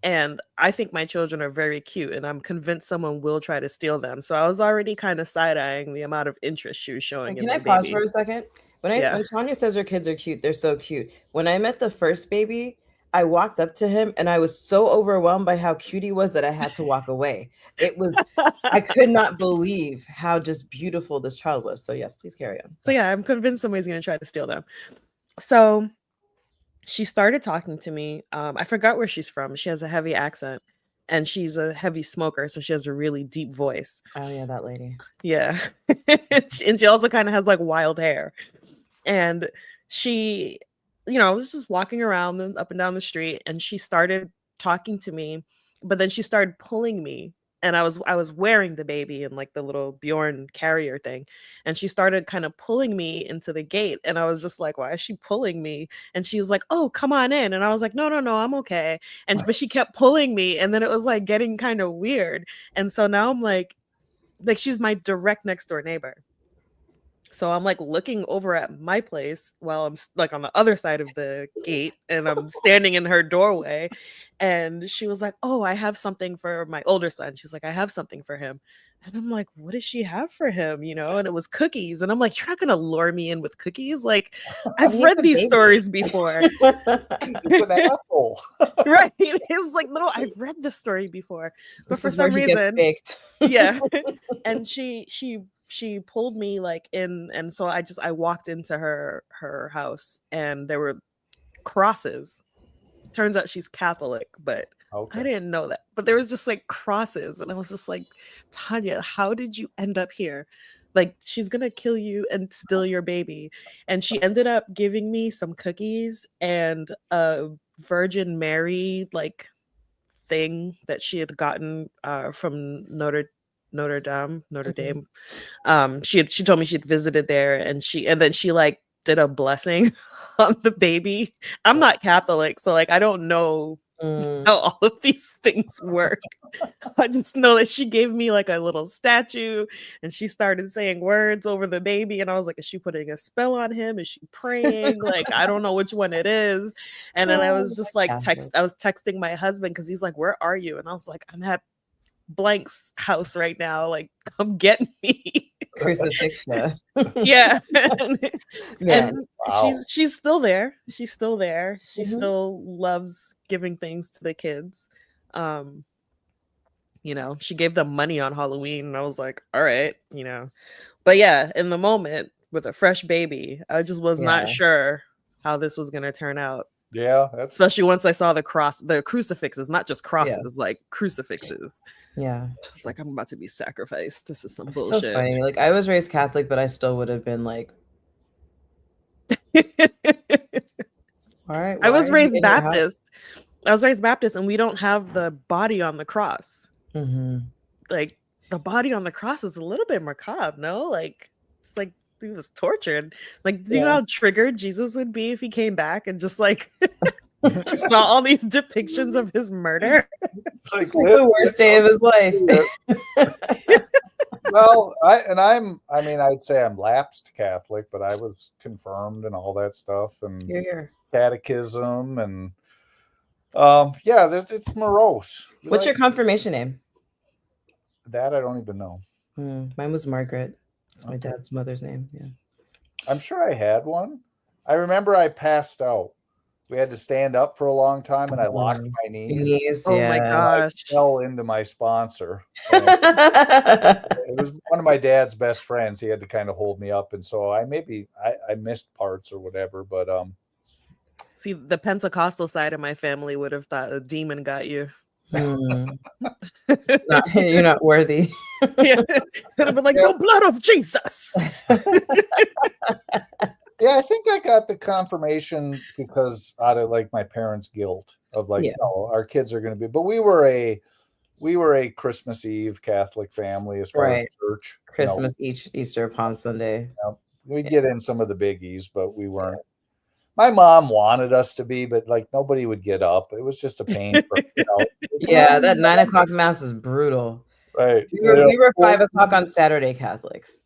And I think my children are very cute, and I'm convinced someone will try to steal them. So I was already kind of side eyeing the amount of interest she was showing in Can I my pause baby. for a second? Yeah. When Tanya says her kids are cute, they're so cute. When I met the first baby, I walked up to him and I was so overwhelmed by how cute he was that I had to walk away. I could not believe how just beautiful this child was. So yes, please carry on. So yeah, I'm convinced somebody's gonna try to steal them. So she started talking to me. I forgot where she's from. She has a heavy accent, and she's a heavy smoker, so she has a really deep voice. Oh yeah, that lady. Yeah. And she also kind of has like wild hair. And she, was just walking around and up and down the street, and she started talking to me, but then she started pulling me. And I was wearing the baby in like the little Bjorn carrier thing. And she started kind of pulling me into the gate. And I was just like, why is she pulling me? And she was like, oh, come on in. And I was like, no, no, no, I'm okay. But she kept pulling me. And then it was like getting kind of weird. And so now I'm like she's my direct next door neighbor. So I'm like looking over at my place while I'm like on the other side of the gate, and I'm standing in her doorway. And she was like, oh, I have something for my older son. She's like, I have something for him. And I'm like, what does she have for him? And it was cookies. And I'm like, you're not going to lure me in with cookies. Like, I've He's read a these baby. stories before. It's an apple. Right. It was like, no, I've read this story before. But This for is where some he gets reason, baked. yeah. And she pulled me like in, and so I walked into her house, and there were crosses. Turns out she's Catholic, but Okay. I didn't know that. But there was just like crosses, and I was just like, Tanya, how did you end up here? Like, she's gonna kill you and steal your baby. And she ended up giving me some cookies and a Virgin Mary like thing that she had gotten from Notre Notre Dame. She told me she'd visited there, and then she like did a blessing on the baby. I'm not Catholic, so like I don't know how all of these things work. I just know that she gave me like a little statue, and she started saying words over the baby, and I was like, is she putting a spell on him? Is she praying? Like, I don't know which one it is. And then I was just like I was texting my husband because he's like, where are you? And I was like, I'm at blank's house right now, like come get me. Crucifixion. Yeah. and Wow. she's still there. She still loves giving things to the kids. You know, she gave them money on Halloween, and I was like, all right, you know. But yeah, in the moment with a fresh baby, I just was not sure how this was going to turn out. Yeah, that's especially once I saw the crucifixes, not just crosses, like crucifixes. Yeah. It's like, I'm about to be sacrificed. This is some bullshit. So funny. Like, I was raised Catholic, but I still would have been like, all right. I was raised Baptist. And we don't have the body on the cross. Like, the body on the cross is a little bit macabre, no? Like, it's like he was tortured. Like, do you know how triggered Jesus would be if he came back and just like saw all these depictions of his murder? It's like the worst day of his life. Well, I'd say I'm lapsed Catholic, but I was confirmed and all that stuff, and catechism, and it's morose. What's your confirmation name? That I don't even know. Mine was Margaret. It's my dad's mother's name. Yeah, I'm sure I had one. I remember I passed out. We had to stand up for a long time, and I locked my knees. Oh my gosh! I fell into my sponsor. It was one of my dad's best friends. He had to kind of hold me up, and so I missed parts or whatever. But see, the Pentecostal side of my family would have thought a demon got you. You're not worthy. Yeah, but like the blood of Jesus. Yeah, I think I got the confirmation because out of like my parents' guilt of like, no, our kids are going to be. But we were a Christmas Eve Catholic family as far as church. Christmas, Easter, Palm Sunday. We'd get in some of the biggies, but we weren't. My mom wanted us to be, but like nobody would get up. It was just a pain. That 9 o'clock mass is brutal. Right. We were 5 o'clock on Saturday Catholics.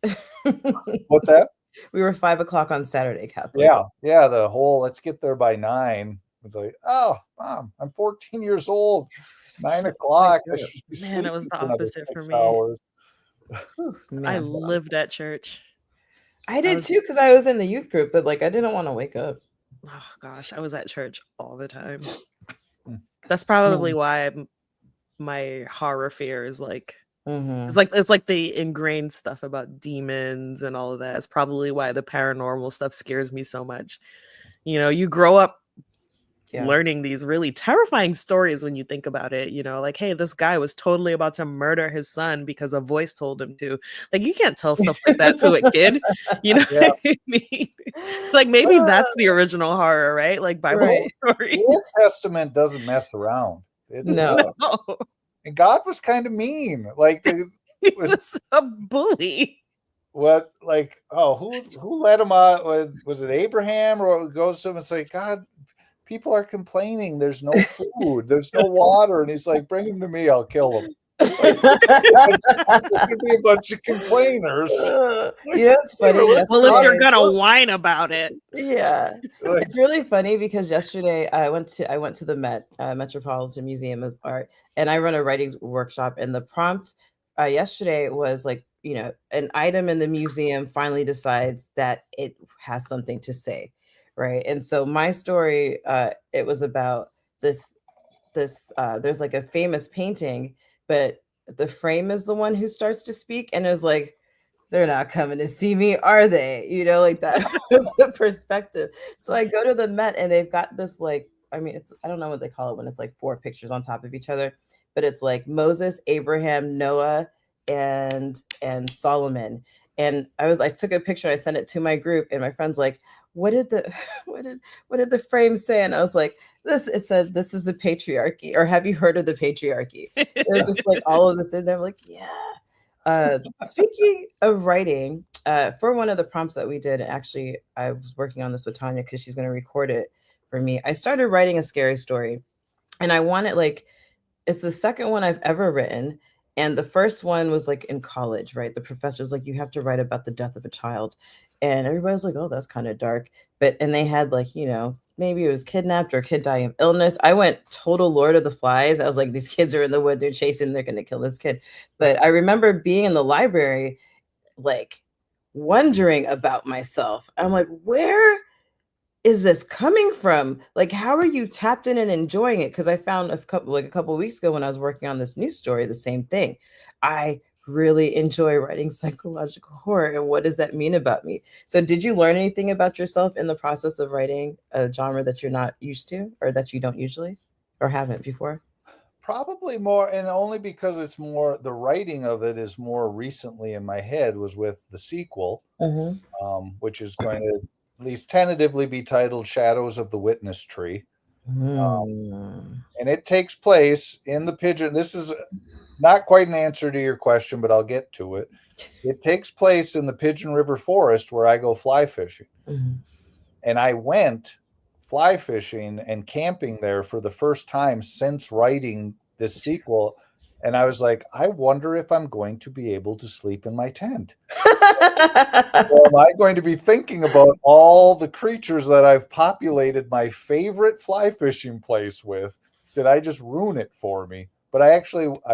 What's that? We were 5 o'clock on Saturday Catholics. Yeah. The whole let's get there by 9. It's like, oh, Mom, I'm 14 years old. 9 o'clock. I should be Man, it was the opposite for me. Hours. I lived at church. I did too, because I was in the youth group, but like I didn't want to wake up. Oh gosh, I was at church all the time. That's probably why my horror fear is like it's like the ingrained stuff about demons and all of that. It's probably why the paranormal stuff scares me so much. You know, you grow up learning these really terrifying stories when you think about it, you know, like, hey, this guy was totally about to murder his son because a voice told him to. Like, you can't tell stuff like that to a kid, you know what I mean? Like, maybe that's the original horror, right? Like Bible story. The Old Testament doesn't mess around. No. And God was kind of mean. Like he was a bully. What, like, who let him out? Was it Abraham, or goes to him and say, God, people are complaining. There's no food. There's no water. And he's like, bring him to me. I'll kill him. Like, there could be a bunch of complainers. It's funny. Well, if you're gonna whine about it, it's really funny because yesterday I went to the Met, Metropolitan Museum of Art, and I run a writing workshop. And the prompt yesterday was like, you know, an item in the museum finally decides that it has something to say, right? And so my story, it was about this. There's like a famous painting, but the frame is the one who starts to speak and is like, they're not coming to see me, are they? You know, like that was the perspective. So I go to the Met and they've got this, like, I mean, I don't know what they call it when it's like 4 pictures on top of each other, but it's like Moses, Abraham, Noah, and Solomon. And I took a picture, I sent it to my group, and my friend's like, what did the frame say? And I was like, it said, this is the patriarchy, or have you heard of the patriarchy? It was just like all of this in there. I'm like, yeah. Speaking of writing, for one of the prompts that we did, actually, I was working on this with Tanya because she's going to record it for me. I started writing a scary story, and I want it like it's the second one I've ever written. And the first one was like in college, right? The professor's like, you have to write about the death of a child. And everybody's like, oh, that's kind of dark. And they had like, maybe it was kidnapped or a kid dying of illness. I went total Lord of the Flies. I was like, these kids are in the wood, they're chasing, they're going to kill this kid. But I remember being in the library, like wondering about myself. I'm like, where is this coming from? Like, how are you tapped in and enjoying it? Because I found a couple of weeks ago when I was working on this news story, the same thing. I really enjoy writing psychological horror. And what does that mean about me? So did you learn anything about yourself in the process of writing a genre that you're not used to, or that you don't usually or haven't before? Probably more, and only because it's more, the writing of it is more recently in my head, was with the sequel, which is going to at least tentatively be titled Shadows of the Witness Tree. And it takes place in the Pigeon. This is not quite an answer to your question, but I'll get to it. It takes place in the Pigeon River Forest where I go fly fishing. And I went fly fishing and camping there for the first time since writing this sequel. And I was like, I wonder if I'm going to be able to sleep in my tent. Or am I going to be thinking about all the creatures that I've populated my favorite fly fishing place with? Did I just ruin it for me? But I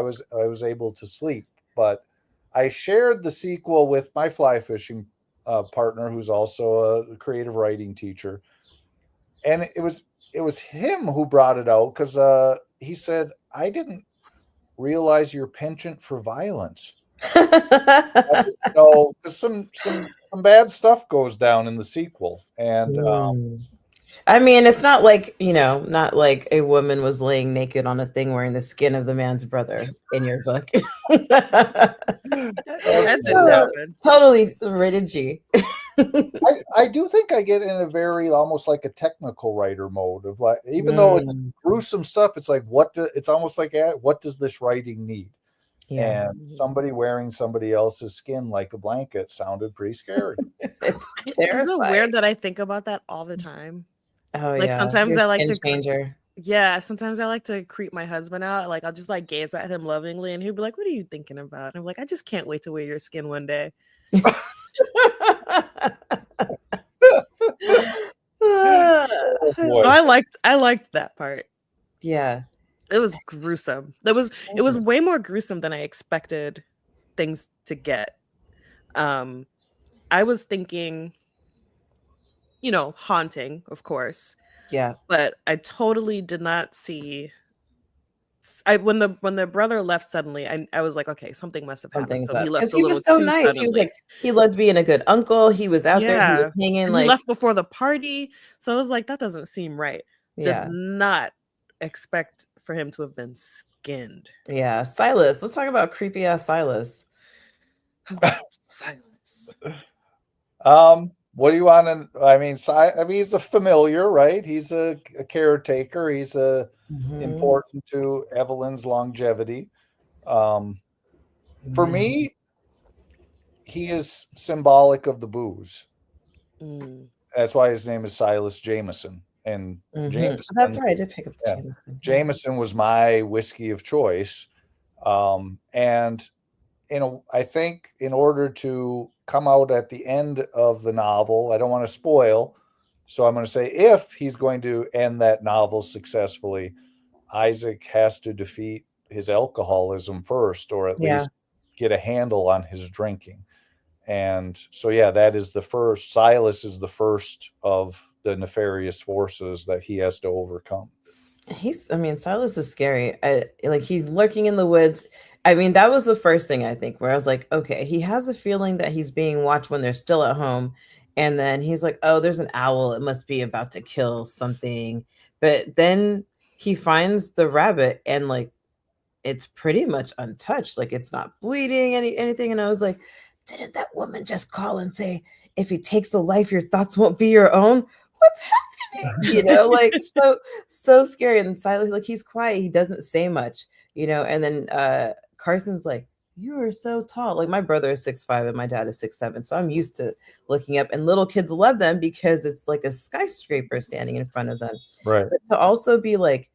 was able to sleep. But I shared the sequel with my fly fishing partner, who's also a creative writing teacher, and it was him who brought it out, because he said, I didn't realize your penchant for violence. So some bad stuff goes down in the sequel, and I mean, it's not like, not like a woman was laying naked on a thing wearing the skin of the man's brother in your book. That didn't happen. Totally rated G. I do think I get in a very almost like a technical writer mode of like, even though it's gruesome stuff, it's like it's almost like, what does this writing need? Yeah. And somebody wearing somebody else's skin like a blanket sounded pretty scary. It's Is it weird that I think about that all the time? Oh, like yeah. sometimes I like to changer. Yeah, sometimes I like to creep my husband out. Like I'll just like gaze at him lovingly, and he'll be like, "What are you thinking about?" And I'm like, "I just can't wait to wear your skin one day." So I liked that part. Yeah. It was gruesome. It was way more gruesome than I expected things to get. I was thinking, haunting, of course. Yeah. But I totally did not see. When the brother left suddenly, I was like, okay, something must have happened. Something's So up. he left Because a he little was so too nice. He was suddenly. like, he loved being a good uncle. He was out there. He was hanging and like. he left before the party. So I was like, that doesn't seem right. Yeah. Did not expect for him to have been skinned. Yeah. Silas. Let's talk about creepy ass Silas. Silas. What do you want to? I mean, he's a familiar, right? He's a caretaker. He's important to Evelyn's longevity. For me, he is symbolic of the booze. That's why his name is Silas Jameson. And Jameson, that's right. I did pick up Jameson. Jameson was my whiskey of choice. And I think in order to come out at the end of the novel, I don't want to spoil, so I'm going to say if he's going to end that novel successfully, Isaac has to defeat his alcoholism first, or at least get a handle on his drinking. And so, that is the first. Silas is the first of the nefarious forces that he has to overcome. Silas is scary. He's lurking in the woods. I mean, that was the first thing I think, where I was like, okay, he has a feeling that he's being watched when they're still at home. And then he's like, oh, there's an owl. It must be about to kill something. But then he finds the rabbit, and like, it's pretty much untouched. Like, it's not bleeding anything. And I was like, didn't that woman just call and say, if he takes a life, your thoughts won't be your own? What's happening? Like, so scary. And Silas, like, he's quiet. He doesn't say much, and then Carson's like, you are so tall. Like my brother is 6'5" and my dad is 6'7", so I'm used to looking up. And little kids love them because it's like a skyscraper standing in front of them. Right. But to also be like,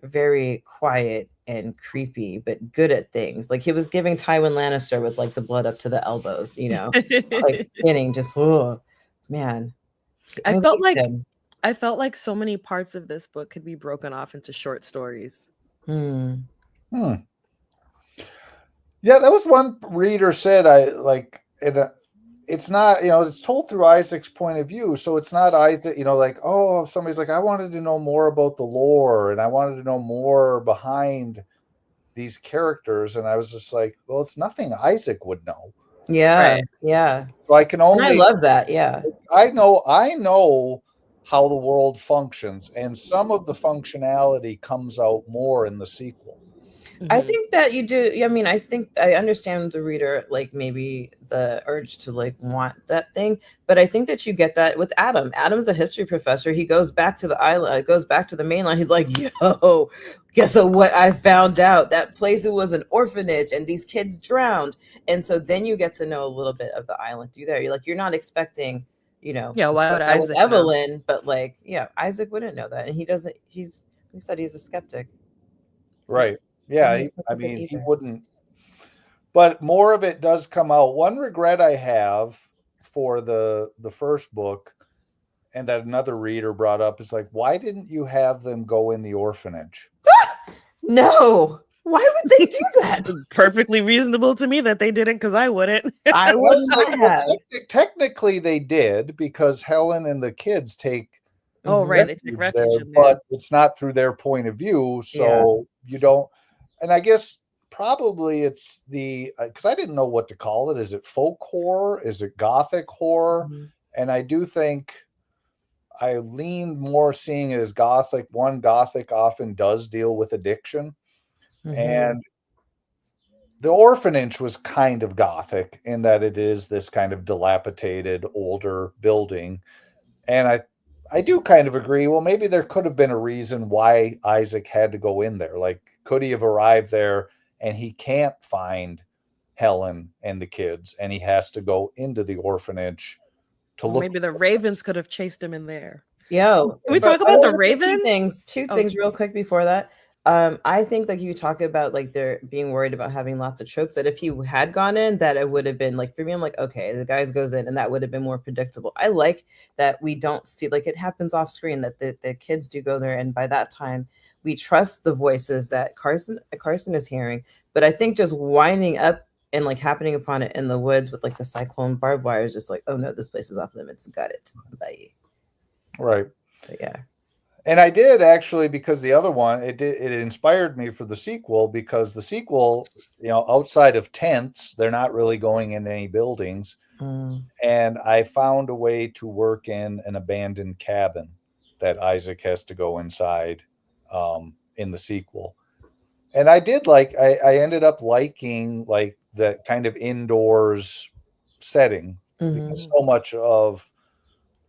very quiet and creepy, but good at things. Like he was giving Tywin Lannister with like the blood up to the elbows, like skinning, just man. I I felt liked like him. I felt like so many parts of this book could be broken off into short stories. Hmm. Yeah, that was one reader said I like it. It's not, it's told through Isaac's point of view, so it's not Isaac. Like, oh, somebody's like, I wanted to know more about the lore, and I wanted to know more behind these characters, and I was just like, well, it's nothing Isaac would know. Yeah, Right. yeah. So I can And I only, love that. Yeah. I know how the world functions, and some of the functionality comes out more in the sequel. I Mhm. think that you do. I mean, I think I understand the reader, like maybe the urge to like want that thing, but I think that you get that with Adam. Adam's a history professor. He goes back to the island, goes back to the mainland. He's like, yo, guess what I found out? That place, it was an orphanage and these kids drowned. And so then you get to know a little bit of the island through there. You're not expecting, Yeah, to why spend would time with Isaac know? Evelyn, but like, yeah, Isaac wouldn't know that. And he doesn't, we said he's a skeptic. Right. He Yeah. wouldn't look at it He either. wouldn't, but more of it does come out. One regret I have for the first book, and that another reader brought up, is like, why didn't you have them go in the orphanage? No. Why would they do that? Perfectly reasonable to me that they didn't, because I wouldn't. I I would was like, not well, have. technically they did, because Helen and the kids take Oh, Mhm. right. They take refuge there, refuge in there. but it's not through their point of view, so you don't. And I guess probably it's the because I didn't know what to call it. Is it folk horror? Is it gothic horror? Mhm. And I do think I leaned more seeing it as gothic. One, gothic often does deal with addiction, Mhm. and the orphanage was kind of gothic in that it is this kind of dilapidated older building. And I do kind of agree, well, maybe there could have been a reason why Isaac had to go in there. Like, could he have arrived there and he can't find Helen and the kids, and he has to go into the orphanage to Or look maybe the Ravens could have chased him in there. Yo, Can we but talk I about the want to say Ravens? two Oh, things real quick before that. I think like you talk about like they're being worried about having lots of tropes, that if you had gone in, that it would have been like, for me, I'm like, okay, the guys goes in and that would have been more predictable. I like that we don't see, like, it happens off screen, that the kids do go there, and by that time we trust the voices that Carson is hearing. But I think just winding up and like happening upon it in the woods with like the cyclone barbed wire is just like, oh no, this place is off limits. Got it. Bye. right. But yeah. And I did actually, because the other one, it inspired me for the sequel, because the sequel, outside of tents, they're not really going in any buildings. And I found a way to work in an abandoned cabin that Isaac has to go inside in the sequel. And I did I ended up liking like that kind of indoors setting, because so much of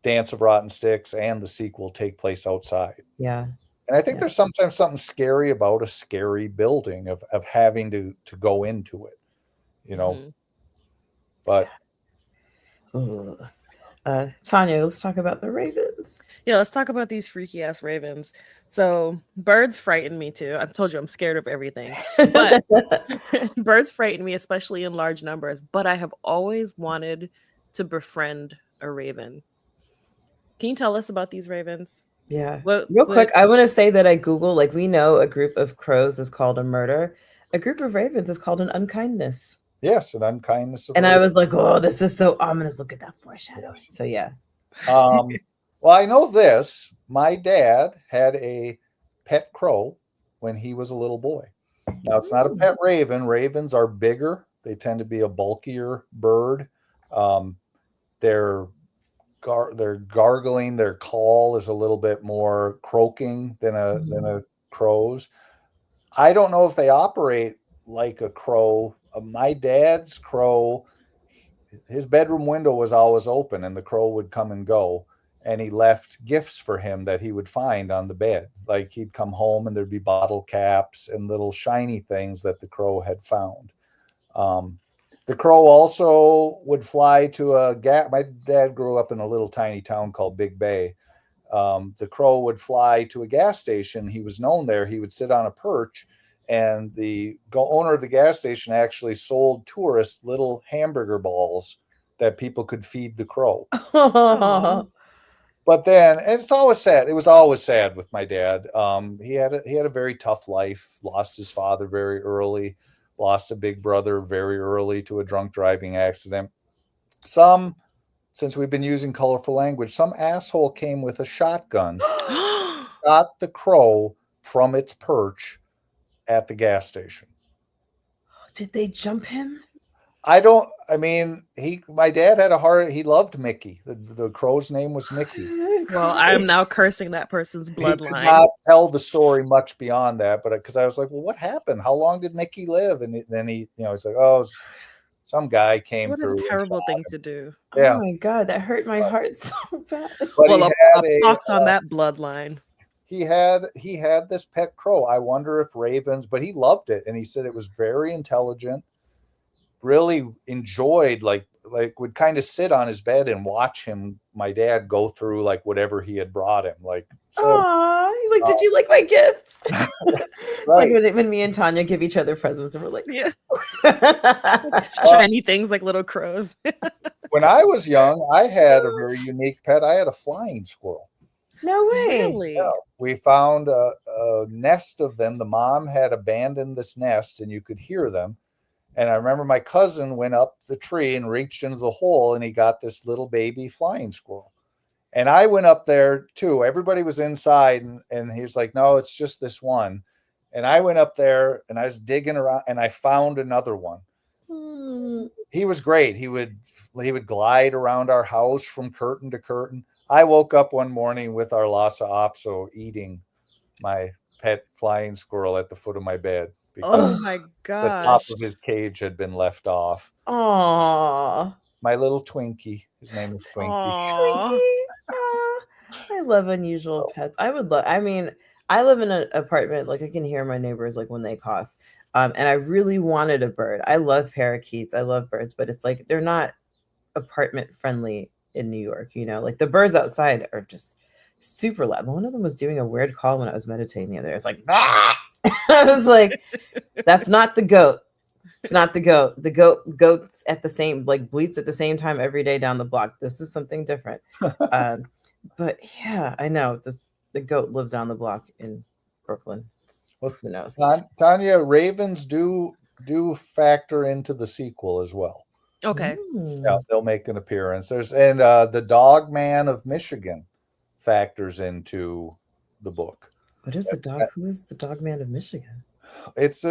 Dance of Rotten Sticks and the sequel take place outside. Yeah. And I think Yeah. there's sometimes something scary about a scary building of having to go into it, mhm. but Ooh. Tanya, let's talk about the Ravens. Yeah, let's talk about these freaky ass ravens. So birds frighten me too. I told you I'm scared of everything, but birds frighten me, especially in large numbers. But I have always wanted to befriend a raven. Can you tell us about these ravens? Yeah. What? Real What? quick, I want to say that I Google, like, we know a group of crows is called a murder. A group of ravens is called an unkindness. yes, an unkindness of And I rape. was like, oh, this is so ominous. Look at that foreshadowing. Yes. So yeah. Well, I know this. My dad had a pet crow when he was a little boy. Now, it's not a pet raven. Ravens are bigger. They tend to be a bulkier bird. Um, they're they're gargling. Their call is a little bit more croaking than a crow's. I don't know if they operate like a crow. My dad's crow, his bedroom window was always open, and the crow would come and go. and he left gifts for him that he would find on the bed. Like he'd come home and there'd be bottle caps and little shiny things that the crow had found. Um, the crow also would fly to my dad grew up in a little tiny town called Big Bay. The crow would fly to a gas station. He was known there. He would sit on a perch, and the owner of the gas station actually sold tourists little hamburger balls that people could feed the crow. But then, and it's always sad. It was always sad with my dad. He had a very tough life. Lost his father very early. Lost a big brother very early to a drunk driving accident. Since we've been using colorful language, some asshole came with a shotgun, shot the crow from its perch at the gas station. Did they jump him? My dad had he loved Mickey. The crow's name was Mickey. Well, I'm now cursing that person's bloodline. He did not tell the story much beyond that, but because I was like, well, what happened? How long did Mickey live? And then he's like, oh, some guy came through. What a terrible thing to do. Yeah. Oh my God, that hurt my heart so bad. Well, a pox on that bloodline. He had this pet crow. I wonder if ravens, but he loved it. And he said it was very intelligent, really enjoyed, like would kind of sit on his bed and watch my dad go through like whatever he had brought him. Like, so, aww, he's like, did you like my gift? It's right. Like when me and Tanya give each other presents and we're like, yeah, shiny things like little crows. When I was young, I had a very unique pet. I had a flying squirrel. No way. Really? Yeah. We found a nest of them. The mom had abandoned this nest and you could hear them. And I remember my cousin went up the tree and reached into the hole and he got this little baby flying squirrel. And I went up there too. Everybody was inside and he was like, no, it's just this one. And I went up there and I was digging around and I found another one. He was great. He would glide around our house from curtain to curtain. I woke up one morning with our Lhasa Apso eating my pet flying squirrel at the foot of my bed. Oh my God! The top of his cage had been left off. Aww. My little Twinkie. His name is Twinkie. Twinkie. I love unusual pets. I live in an apartment. Like I can hear my neighbors like when they cough. And I really wanted a bird. I love parakeets. I love birds, but it's like they're not apartment friendly in New York. You know, like the birds outside are just super loud. One of them was doing a weird call when I was meditating the other day. It's like, bah! I was like, that's not the goat. It's not the goat. The goats at the same, like bleats at the same time every day down the block. This is something different. But yeah, I know the goat lives down the block in Brooklyn. Who knows? Tanya, ravens do factor into the sequel as well. Okay. Yeah, they'll make an appearance. The Dog Man of Michigan factors into the book. What is the dog? Who is the Dog Man of Michigan? It's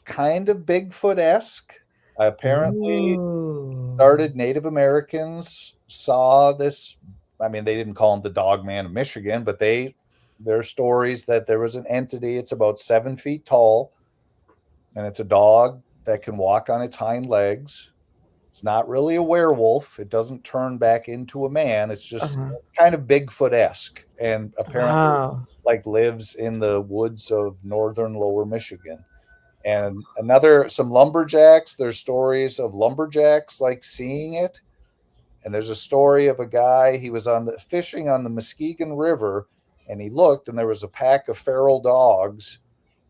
kind of Bigfoot-esque. Apparently started Native Americans saw this. I mean, they didn't call him the Dog Man of Michigan, but there are stories that there was an entity. It's about 7 feet tall, and it's a dog that can walk on its hind legs. It's not really a werewolf. It doesn't turn back into a man. It's just kind of Bigfoot-esque, and apparently like lives in the woods of northern lower Michigan. And some lumberjacks, there's stories of lumberjacks like seeing it. And there's a story of a guy, he was fishing on the Muskegon River, and he looked and there was a pack of feral dogs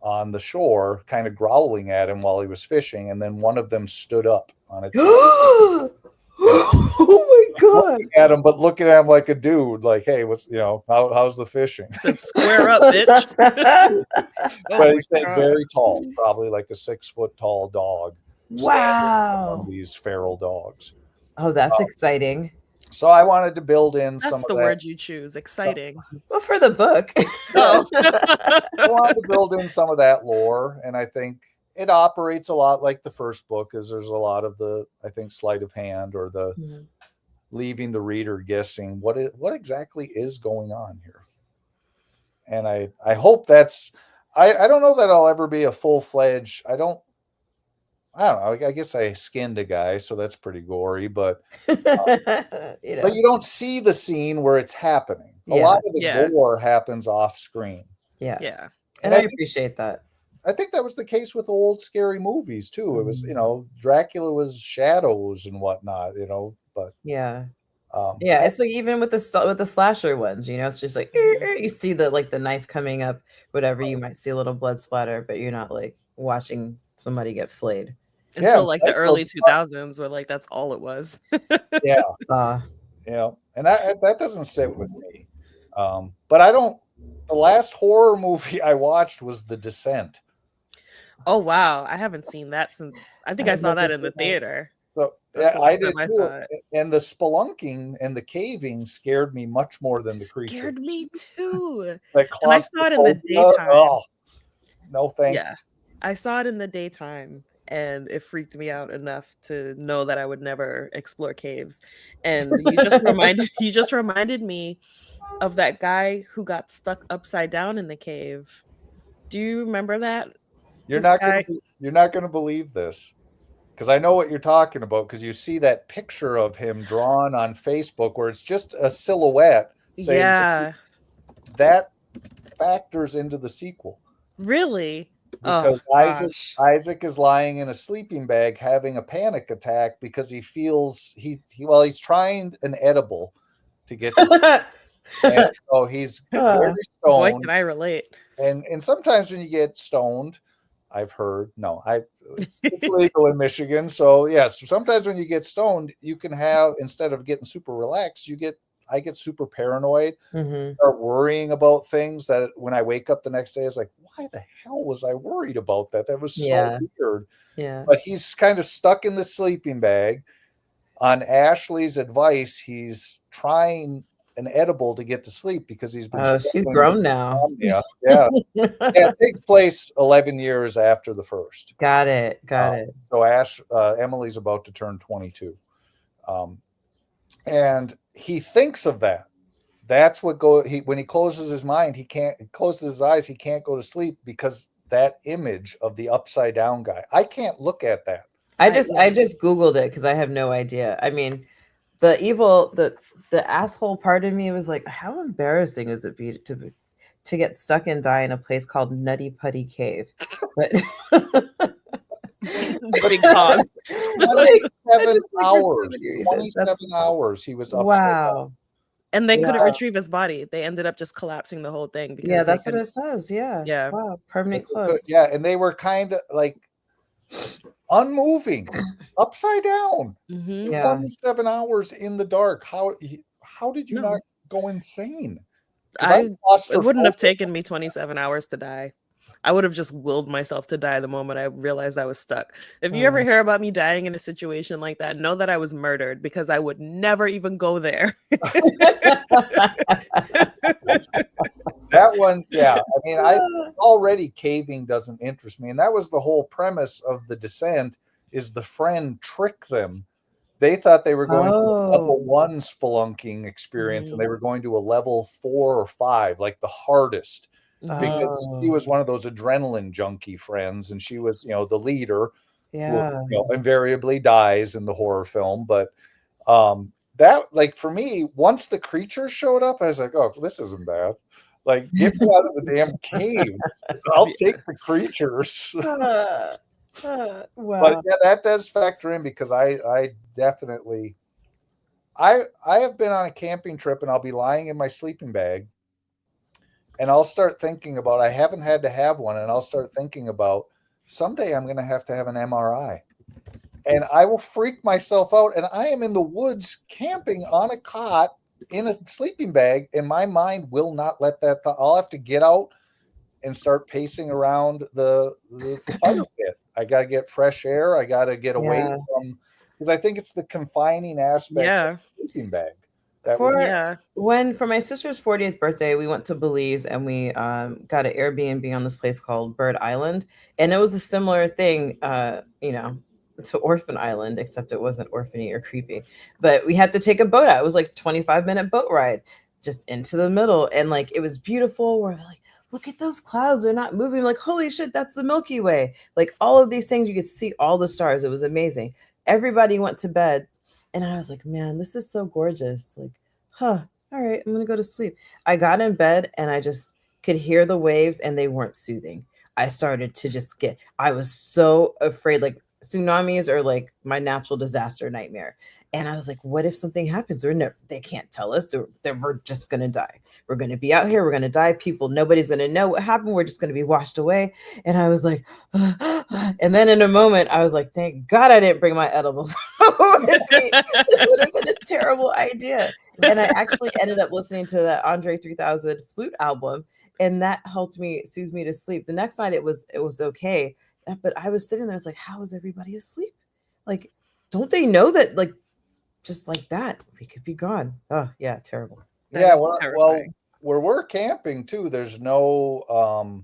on the shore kind of growling at him while he was fishing, and then one of them stood up on its oh my God. Looking at him like a dude, like, hey, how's the fishing? Said, square up, bitch. But he said very tall, probably like a 6 foot tall dog. Wow. These feral dogs. Oh, that's exciting. So I wanted to build in some of that. That's the word you choose. Exciting. Well, for the book. I wanted to build in some of that lore, and I think it operates a lot like the first book, as there's a lot of the, I think, sleight of hand or the leaving the reader guessing what exactly is going on here. And I hope I don't know that I'll ever be a full-fledged, I don't know. I guess I skinned a guy, so that's pretty gory. But You you don't see the scene where it's happening. A Yeah. lot of the Yeah. gore happens off screen. Yeah. Yeah. And I appreciate that. I think that was the case with old scary movies too. It was, Dracula was shadows and whatnot, but Yeah. Yeah, it's like even with the slasher ones, it's just like you see the knife coming up, whatever. You might see a little blood splatter, but you're not like watching somebody get flayed. yeah, Until like the early 2000s, where like that's all it was. yeah, and that doesn't sit with me. But I don't. The last horror movie I watched was The Descent. Oh wow, I haven't seen that since I think I saw that in the theater. So That's yeah, the I last did time I too. saw it. And the spelunking and the caving scared me much more than the creatures. Scared me too. Like And I saw it in the claustrophobia. daytime. Oh, no, thank Yeah, I saw it in the daytime, and it freaked me out enough to know that I would never explore caves. And you just reminded me of that guy who got stuck upside down in the cave. Do you remember that? You're This not guy. gonna believe this, because I know what you're talking about, because you see that picture of him drawn on Facebook where it's just a silhouette saying Yeah. that factors into the sequel. Really? Oh Because gosh. Isaac is lying in a sleeping bag having a panic attack because he feels he's trying an edible to get to and so he's very Boy, stoned. can I relate. And sometimes when you get stoned, I've heard, it's legal in Michigan. So yes, sometimes when you get stoned, you can have, instead of getting super relaxed, I get super paranoid, start worrying about things that when I wake up the next day, it's like, why the hell was I worried about that? That was so weird. Yeah. But he's kind of stuck in the sleeping bag. On Ashley's advice, he's trying an edible to get to sleep because he's been. Oh, she's grown now. Yeah. It takes place 11 years after the first. Got it. So Emily's about to turn 22. And he thinks of that. That's what when he closes his mind, he closes his eyes, he can't go to sleep because that image of the upside down guy. I can't look at that. I just Googled it because I have no idea. I mean, the asshole part of me was like, how embarrassing is it to get stuck and die in a place called Nutty Putty Cave? But Big pause. 27 hours. 27 hours he was upside down. And they couldn't retrieve his body. They ended up just collapsing the whole thing. Because that's what it says. Yeah. Yeah. Wow. Permanent close. Yeah. And they were kind of like unmoving, upside down. 27 hours in the dark. How did you not go insane? It wouldn't have taken me 27 hours to die. I would have just willed myself to die the moment I realized I was stuck. If you ever hear about me dying in a situation like that, know that I was murdered, because I would never even go there. That one, yeah. I mean, already caving doesn't interest me. And that was the whole premise of The Descent, is the friend tricked them. They thought they were going to a level 1 spelunking experience, and they were going to a level 4 or 5, like the hardest. Because he was one of those adrenaline junkie friends, and she was, the leader, who invariably dies in the horror film. But that, like, for me, once the creatures showed up, I was like, oh, this isn't bad. Like, get me out of the damn cave. I'll take the creatures. Wow. But yeah, that does factor in, because I definitely, I have been on a camping trip, and I'll be lying in my sleeping bag, and I'll start thinking about, I haven't had to have one, and I'll start thinking about, someday I'm going to have an MRI. And I will freak myself out. And I am in the woods camping on a cot in a sleeping bag, and my mind will not let that. I'll have to get out and start pacing around the fire pit. I got to get fresh air. I got to get away from, because I think it's the confining aspect of the sleeping bag. For my sister's 40th birthday, we went to Belize, and we got an Airbnb on this place called Bird Island, and it was a similar thing, to Orphan Island, except it wasn't orphany or creepy. But we had to take a boat out. It was like 25-minute boat ride just into the middle, and like it was beautiful. We're like look at those clouds, they're not moving. Like, holy shit, that's the Milky Way. Like all of these things, you could see all the stars. It was amazing. Everybody went to bed, and I was like, man, this is so gorgeous. Like, huh, all right, I'm gonna go to sleep. I got in bed and I just could hear the waves, and they weren't soothing. I started to just I was so afraid. Like, tsunamis are like my natural disaster nightmare. And I was like, what if something happens? They can't tell us. We're just going to die. We're going to be out here. We're going to die. Nobody's going to know what happened. We're just going to be washed away. And I was like, and then in a moment, I was like, thank God I didn't bring my edibles with me. This would have been a terrible idea. And I actually ended up listening to that Andre 3000 flute album, and that helped me soothe me to sleep. The next night it was okay, but I was sitting there, I was like, how is everybody asleep? Like, don't they know that, like, just like that we could be gone? Oh yeah, terrible. Yeah, well, where we're camping too, there's no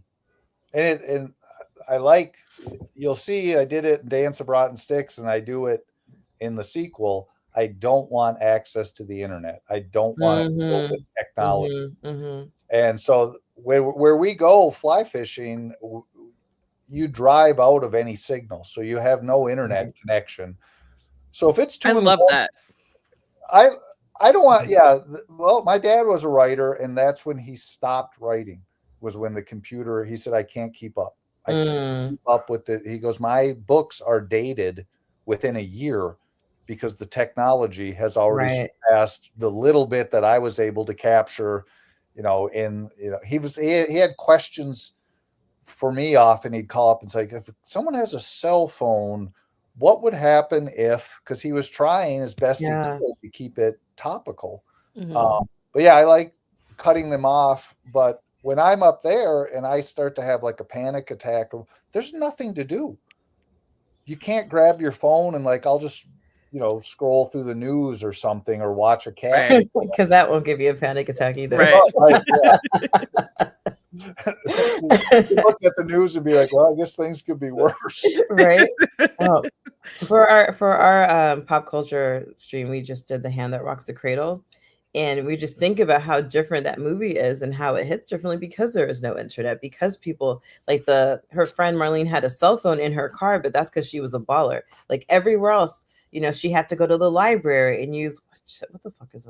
and I like, you'll see I did it in Dance of Rotten Sticks, and I do it in the sequel. I don't want access to the internet. I don't want to go with technology. And so where we go fly fishing, you drive out of any signal, so you have no internet connection. So if it's 2 I love that. I don't want, yeah. Well, my dad was a writer, and that's when he stopped writing, was when the computer, he said, I can't keep up. I can't keep up with it. He goes, my books are dated within a year because the technology has already surpassed the little bit that I was able to capture, he had questions for me often. He'd call up and say, if someone has a cell phone, what would happen if, because he was trying as best he could to keep it topical. But yeah, I like cutting them off. But when I'm up there and I start to have like a panic attack, there's nothing to do. You can't grab your phone and like, I'll just, scroll through the news or something, or watch a cat. Because that won't give you a panic attack either. Right, yeah. You look at the news and be like, well, I guess things could be worse. Right. For our pop culture stream, we just did The Hand That Rocks the Cradle, and we just think about how different that movie is and how it hits differently because there is no internet, because people like her friend Marlene had a cell phone in her car, but that's because she was a baller. Like everywhere else, she had to go to the library and use what the fuck is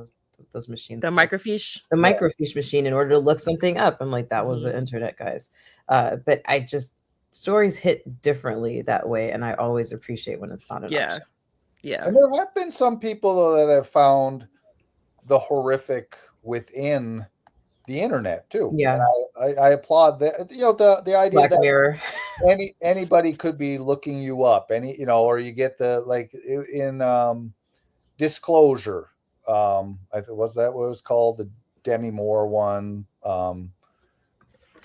those machines? The microfiche. The microfiche machine in order to look something up. I'm like, that was the internet, guys. But stories hit differently that way, and I always appreciate when it's not an option. Yeah. And there have been some people though that have found the horrific within the internet too. Yeah, and I applaud that. The idea Black that Mirror. anybody could be looking you up, or you get the, like in Disclosure. Was that what it was called, the Demi Moore one?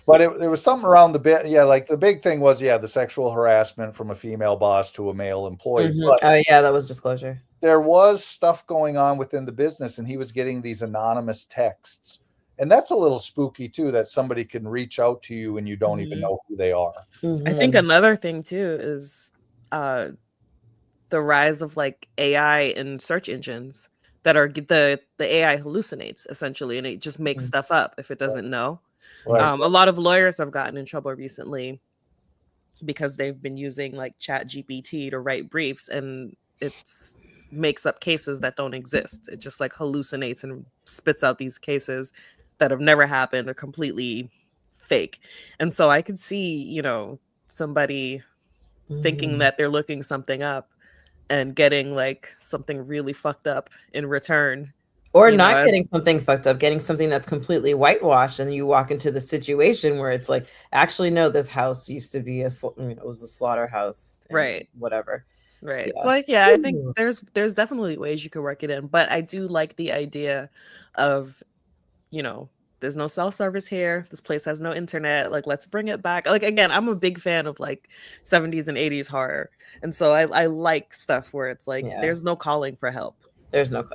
But there was something around the bit. Yeah, like the big thing was, the sexual harassment from a female boss to a male employee. But oh yeah, that was Disclosure. There was stuff going on within the business, and he was getting these anonymous texts. And that's a little spooky too, that somebody can reach out to you and you don't even know who they are. I think another thing too is the rise of like AI in search engines that are the AI hallucinates essentially, and it just makes stuff up if it doesn't know. A lot of lawyers have gotten in trouble recently because they've been using like Chat GPT to write briefs, and it's makes up cases that don't exist. It just like hallucinates and spits out these cases that have never happened or completely fake. And so I could see, somebody thinking that they're looking something up and getting like something really fucked up in return. Or not getting something fucked up, getting something that's completely whitewashed, and you walk into the situation where it's like, actually, no, this house used to be it was a slaughterhouse, right? Whatever, right? Yeah. It's like, I think there's definitely ways you could work it in, but I do like the idea of, there's no cell service here. This place has no internet. Like, let's bring it back. Like, again, I'm a big fan of like 70s and 80s horror, and so I like stuff where it's like there's no calling for help. There's no.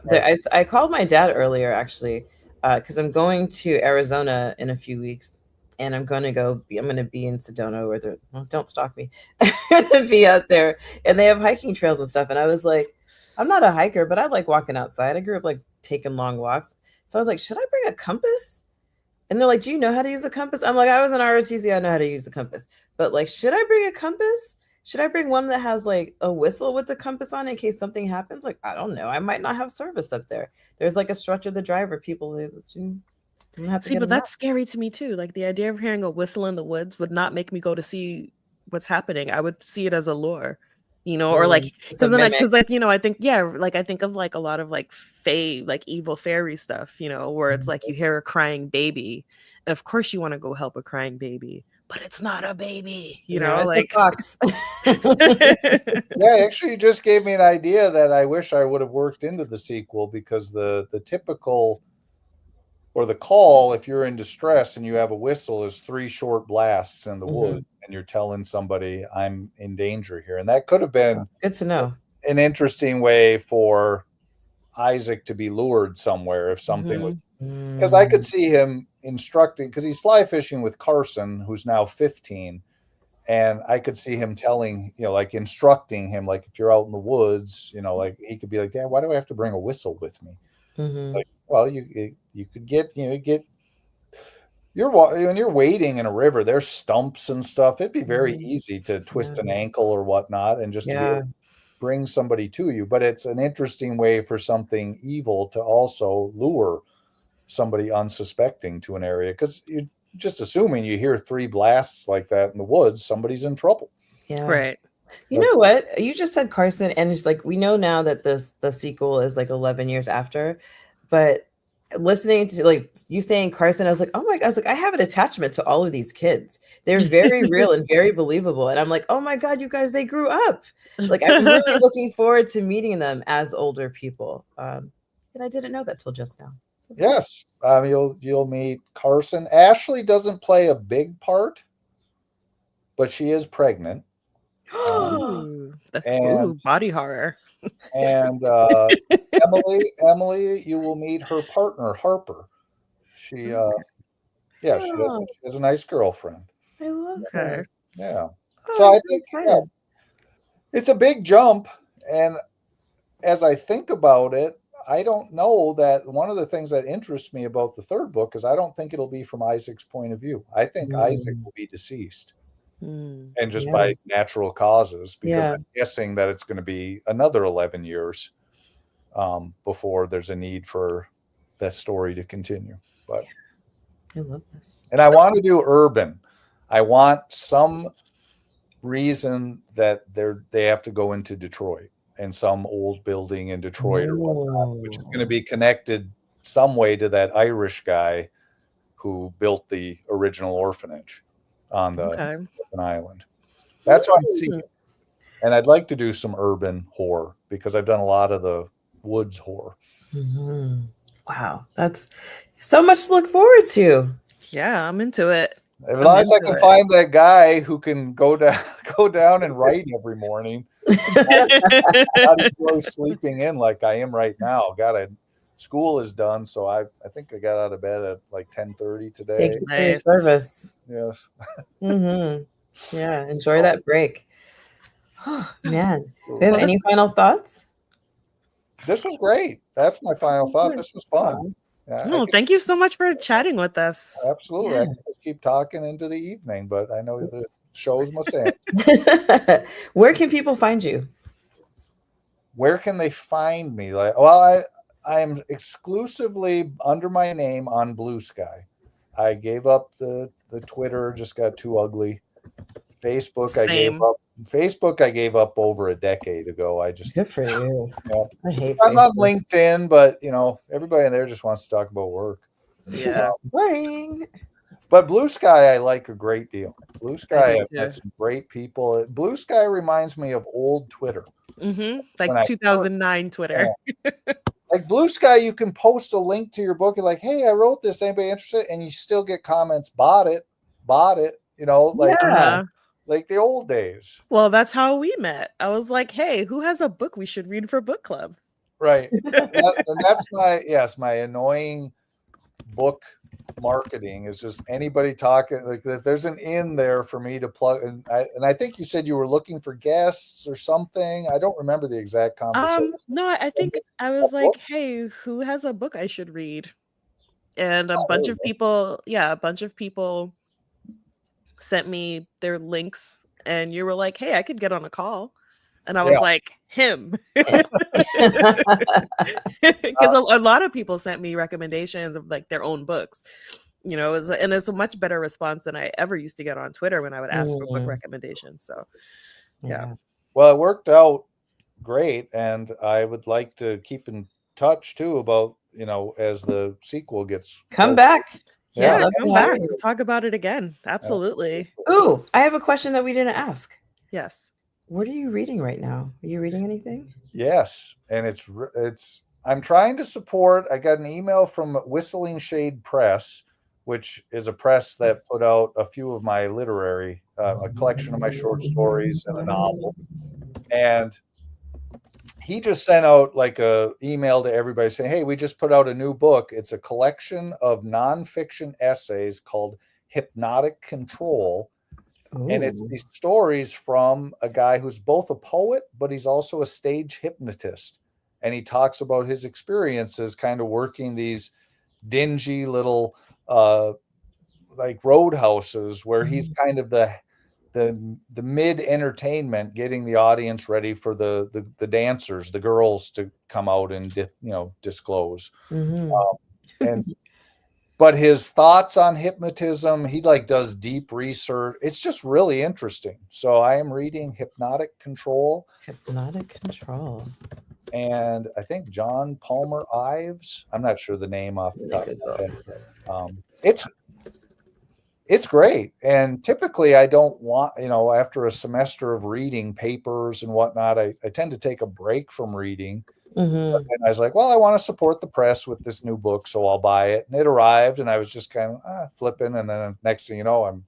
I called my dad earlier actually, because I'm going to Arizona in a few weeks, and I'm going to be in Sedona, don't stalk me. I'm going to be out there, and they have hiking trails and stuff. And I was like, I'm not a hiker, but I like walking outside. I grew up like taking long walks, so I was like, should I bring a compass? And they're like, "Do you know how to use a compass?" I'm like, "I was in ROTC. I know how to use a compass, but like, should I bring a compass? Should I bring one that has like a whistle with the compass on it in case something happens? Like, I don't know. I might not have service up there. There's like a stretch of the driver. People, I'm gonna have to See, get but them out." that's scary to me too. Like the idea of hearing a whistle in the woods would not make me go to see what's happening. I would see it as a lure, or like It's a because then mimic. because like I think like I think of like a lot of like fae like evil fairy stuff, where it's like you hear a crying baby. Of course you want to go help a crying baby, but it's not a baby, It's a like fox. Yeah, actually, you just gave me an idea that I wish I would have worked into the sequel, because the typical, or the call, if you're in distress and you have a whistle, is 3 short blasts in the wood, and you're telling somebody I'm in danger here. And that could have been Good to know. an interesting way for Isaac to be lured somewhere if something was, because I could see him instructing, because he's fly fishing with Carson, who's now 15. And I could see him telling, like instructing him, like if you're out in the woods, like he could be like, "Dad, why do I have to bring a whistle with me?" Like, well, you could get, when you're wading in a river, there's stumps and stuff. It'd be very easy to twist an ankle or whatnot, and just to be able to bring somebody to you. But it's an interesting way for something evil to also lure somebody unsuspecting to an area, because you're just assuming you hear 3 blasts like that in the woods, somebody's in trouble. Yeah. right. You know what? You just said Carson, and it's like we know now that the sequel is like 11 years after, but listening to like you saying Carson, I was like, oh my God, I was like, I have an attachment to all of these kids. They're very real and very believable. And I'm like, oh my God, you guys, they grew up. Like I'm really looking forward to meeting them as older people. And I didn't know that till just now. So Yes. You'll meet Carson. Ashley doesn't play a big part, but she is pregnant. Ooh, that's And body horror. and Emily, you will meet her partner Harper. She she has a nice girlfriend. I love Okay. that. Yeah. Oh, So I'm I so think excited. it's a big jump, and as I think about it, I don't know that one of the things that interests me about the third book is I don't think it'll be from Isaac's point of view. I think Isaac will be deceased, Mm. and just Yeah. by natural causes, because Yeah. I'm guessing that it's going to be another 11 years before there's a need for that story to continue. But I love this. and I want to do urban. I want some reason that they have to go into Detroit, and some old building in Detroit or whatnot, which is going to be connected some way to that Irish guy who built the original orphanage on the island. That's what I'm seeing. And I'd like to do some urban horror, because I've done a lot of the woods horror. Wow, that's so much to look forward to. Yeah, I'm into it. As long as I can find that guy who can go down and write every morning, not enjoy sleeping in like I am right now. School is done, so I think I got out of bed at like 10:30 today. Thank you for your service. Yes. Yeah, enjoy that break. Oh, man, do you have any final thoughts? This was great. That's my final thought. This was fun. Yeah, thank you so much for chatting with us. Absolutely. Yeah. I can just keep talking into the evening, but I know the show's must end. Where can people find you? Where can they find me? I am exclusively under my name on Blue Sky. I gave up the Twitter, just got too ugly. Facebook, I gave up over a decade ago. Good for you. I hate I'm Facebook. on LinkedIn, but everybody in there just wants to talk about work. Yeah. Boring. But Blue Sky, I like a great deal. Blue Sky, I've met some great people. Blue Sky reminds me of old Twitter. Like 2009 Twitter. Yeah. Like Blue Sky, you can post a link to your book. You're like, hey, I wrote this. Anybody interested? And you still get comments, bought it. Like the old days. Well, that's how we met. I was like, hey, who has a book we should read for book club? Right. And that's my annoying book marketing is just anybody talking. Like there's an in there for me to plug. And I think you said you were looking for guests or something. I don't remember the exact conversation. No, I think I was like, hey, who has a book I should read? and Oh, there you a bunch of people sent me their links, and you were like, "Hey, I could get on a call," and I go. was like, "Him," Uh, because a lot of people sent me recommendations of like their own books. And it's a much better response than I ever used to get on Twitter when I would ask for book recommendations. So, yeah. Well, it worked out great, and I would like to keep in touch too about, as the sequel gets Come closer. back. Yeah, love come to have back. you. We'll talk about it again. Absolutely. Ooh, I have a question that we didn't ask. Yes. What are you reading right now? Are you reading anything? Yes, and I'm trying to support. I got an email from Whistling Shade Press, which is a press that put out a few of my literary, a collection of my short stories and a novel. And he just sent out like a email to everybody saying, "Hey, we just put out a new book. It's a collection of nonfiction essays called Hypnotic Control." And it's these stories from a guy who's both a poet, but he's also a stage hypnotist. And he talks about his experiences kind of working these dingy little like roadhouses where he's kind of the mid entertainment, getting the audience ready for the dancers, the girls to come out and disclose. And but his thoughts on hypnotism, he like does deep research. It's just really interesting. So I am reading Hypnotic Control. And I think John Palmer Ives. I'm not sure the name off the top of my head. It's great. And typically I don't want, after a semester of reading papers and whatnot, I tend to take a break from reading. And I was like, well, I want to support the press with this new book, so I'll buy it. And it arrived, and I was just kind of flipping. And then next thing you know, I'm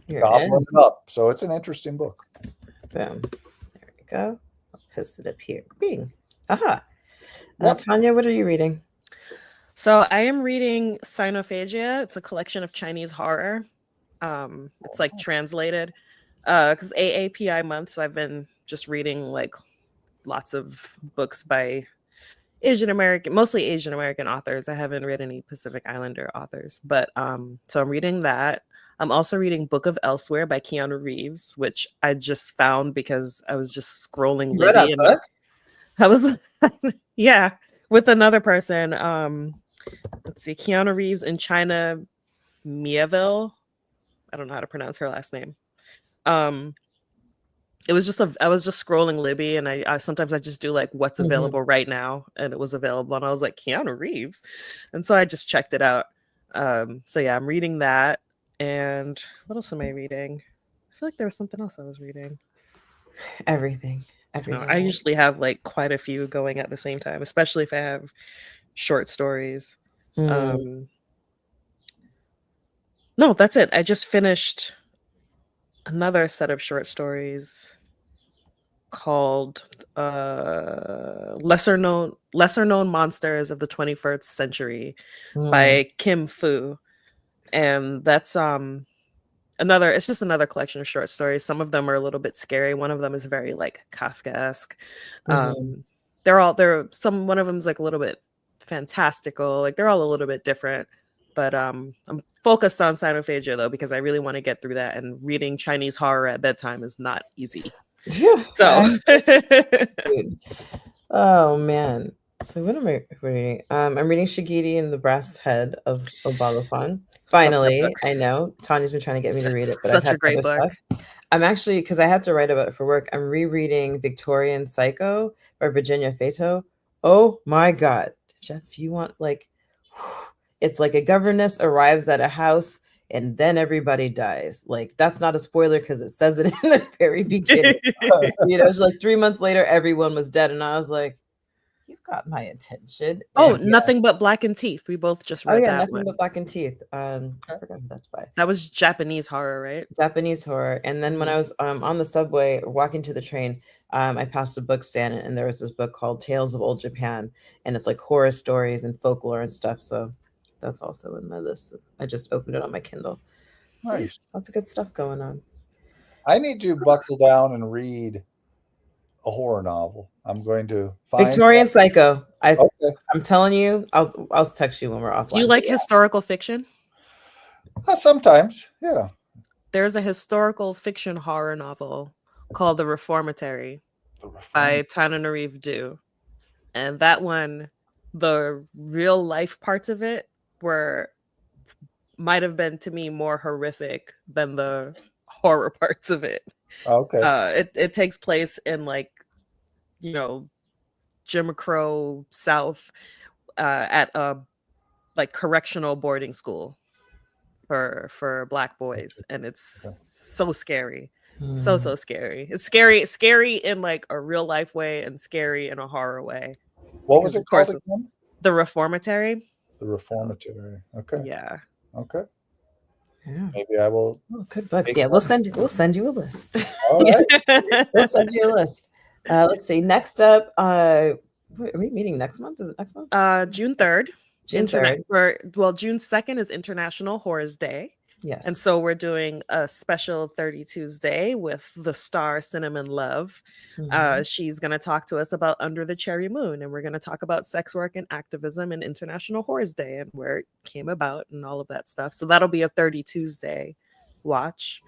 gobbling it up. So it's an interesting book. Boom. There we go. I'll post it up here. Bing. Aha. Tanya, what are you reading? So I am reading Sinophagia. It's a collection of Chinese horror. It's like translated because AAPI month. So I've been just reading like lots of books by mostly Asian American authors. I haven't read any Pacific Islander authors, but so I'm reading that. I'm also reading Book of Elsewhere by Keanu Reeves, which I just found because I was just scrolling Libby, and book? I was yeah, with another person. Let's see, Keanu Reeves and China Miéville. I don't know how to pronounce her last name. It was just I was just scrolling Libby, and I sometimes I just do like what's available right now, and it was available, and I was like Keanu Reeves, and so I just checked it out. So yeah, I'm reading that, and what else am I reading? I feel like there was something else I was reading. Everything. I usually have like quite a few going at the same time, especially if I have short stories. No, that's it. I just finished another set of short stories called lesser known monsters of the 21st century by Kim Fu, and that's it's just another collection of short stories. Some of them are a little bit scary. One of them is very like Kafkaesque. One of them is like a little bit fantastical. Like they're all a little bit different, but I'm focused on Sinophagia though, because I really want to get through that, and reading Chinese horror at bedtime is not easy. So oh man. So what am I reading? I'm reading Shigiri and the Brass Head of Obalofon. Finally, I know Tanya's been trying to get me to read it, but I've had other stuff. I'm actually, because I have to write about it for work, I'm rereading Victorian Psycho by Virginia Fato. Oh my God, Jeff, you want like, it's like a governess arrives at a house and then everybody dies. Like that's not a spoiler because it says it in the very beginning. It's like 3 months later, everyone was dead, and I was like, "You've got my attention." Oh, Nothing But Blackened Teeth. We both just read that Nothing But Blackened Teeth. I forgot who that's by. That was Japanese horror, right? Japanese horror. And then when I was on the subway walking to the train, I passed a book stand, and there was this book called Tales of Old Japan, and it's like horror stories and folklore and stuff. So that's also in my list. I just opened it on my Kindle. Nice. Lots of good stuff going on. I need to buckle down and read a horror novel. I'm going to find Victorian Psycho. Okay. I'm telling you, I'll text you when we're offline. Do you like historical fiction? Sometimes, yeah. There's a historical fiction horror novel called The Reformatory by Tananarive Due. And that one, the real life parts of it might have been to me more horrific than the horror parts of it. Okay. It takes place in like, Jim Crow South, at a like correctional boarding school for Black boys, and it's so scary. So scary. It's scary in like a real life way and scary in a horror way. What was it called again? The Reformatory. The Reformatory. Okay. Yeah. Okay. Yeah. Maybe I will. Oh, good books. Yeah, we'll send you a list. All right. We'll send you a list. Let's see. Next up, are we meeting next month? Is it next month? June 3rd. June 3rd. June 2nd is International Horrors Day. Yes. And so we're doing a special 30 Tuesday with the star Cinnamon Love. She's going to talk to us about Under the Cherry Moon, and we're going to talk about sex work and activism and International Horrors Day and where it came about and all of that stuff. So that'll be a 30 Tuesday watch.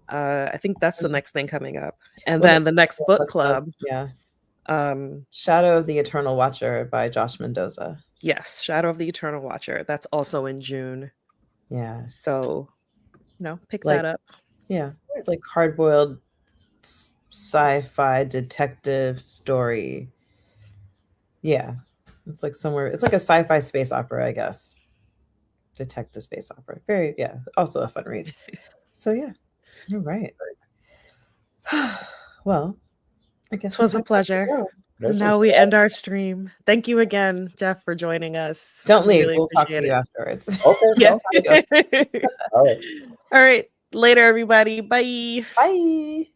I think that's the next thing coming up. And then the next book club. Yeah. Shadow of the Eternal Watcher by Josh Mendoza. Yes, Shadow of the Eternal Watcher. That's also in June. Yeah. So, pick that up. Yeah. It's like hard-boiled sci-fi detective story. Yeah. It's like a sci-fi space opera, I guess. Detective space opera. Also a fun read. So yeah. You're right. Well, I guess it was a pleasure. Now we end our stream. Thank you again, Jeff, for joining us. Don't leave. We'll talk to you afterwards. Okay. Yeah. All right. All right. Later, everybody. Bye. Bye.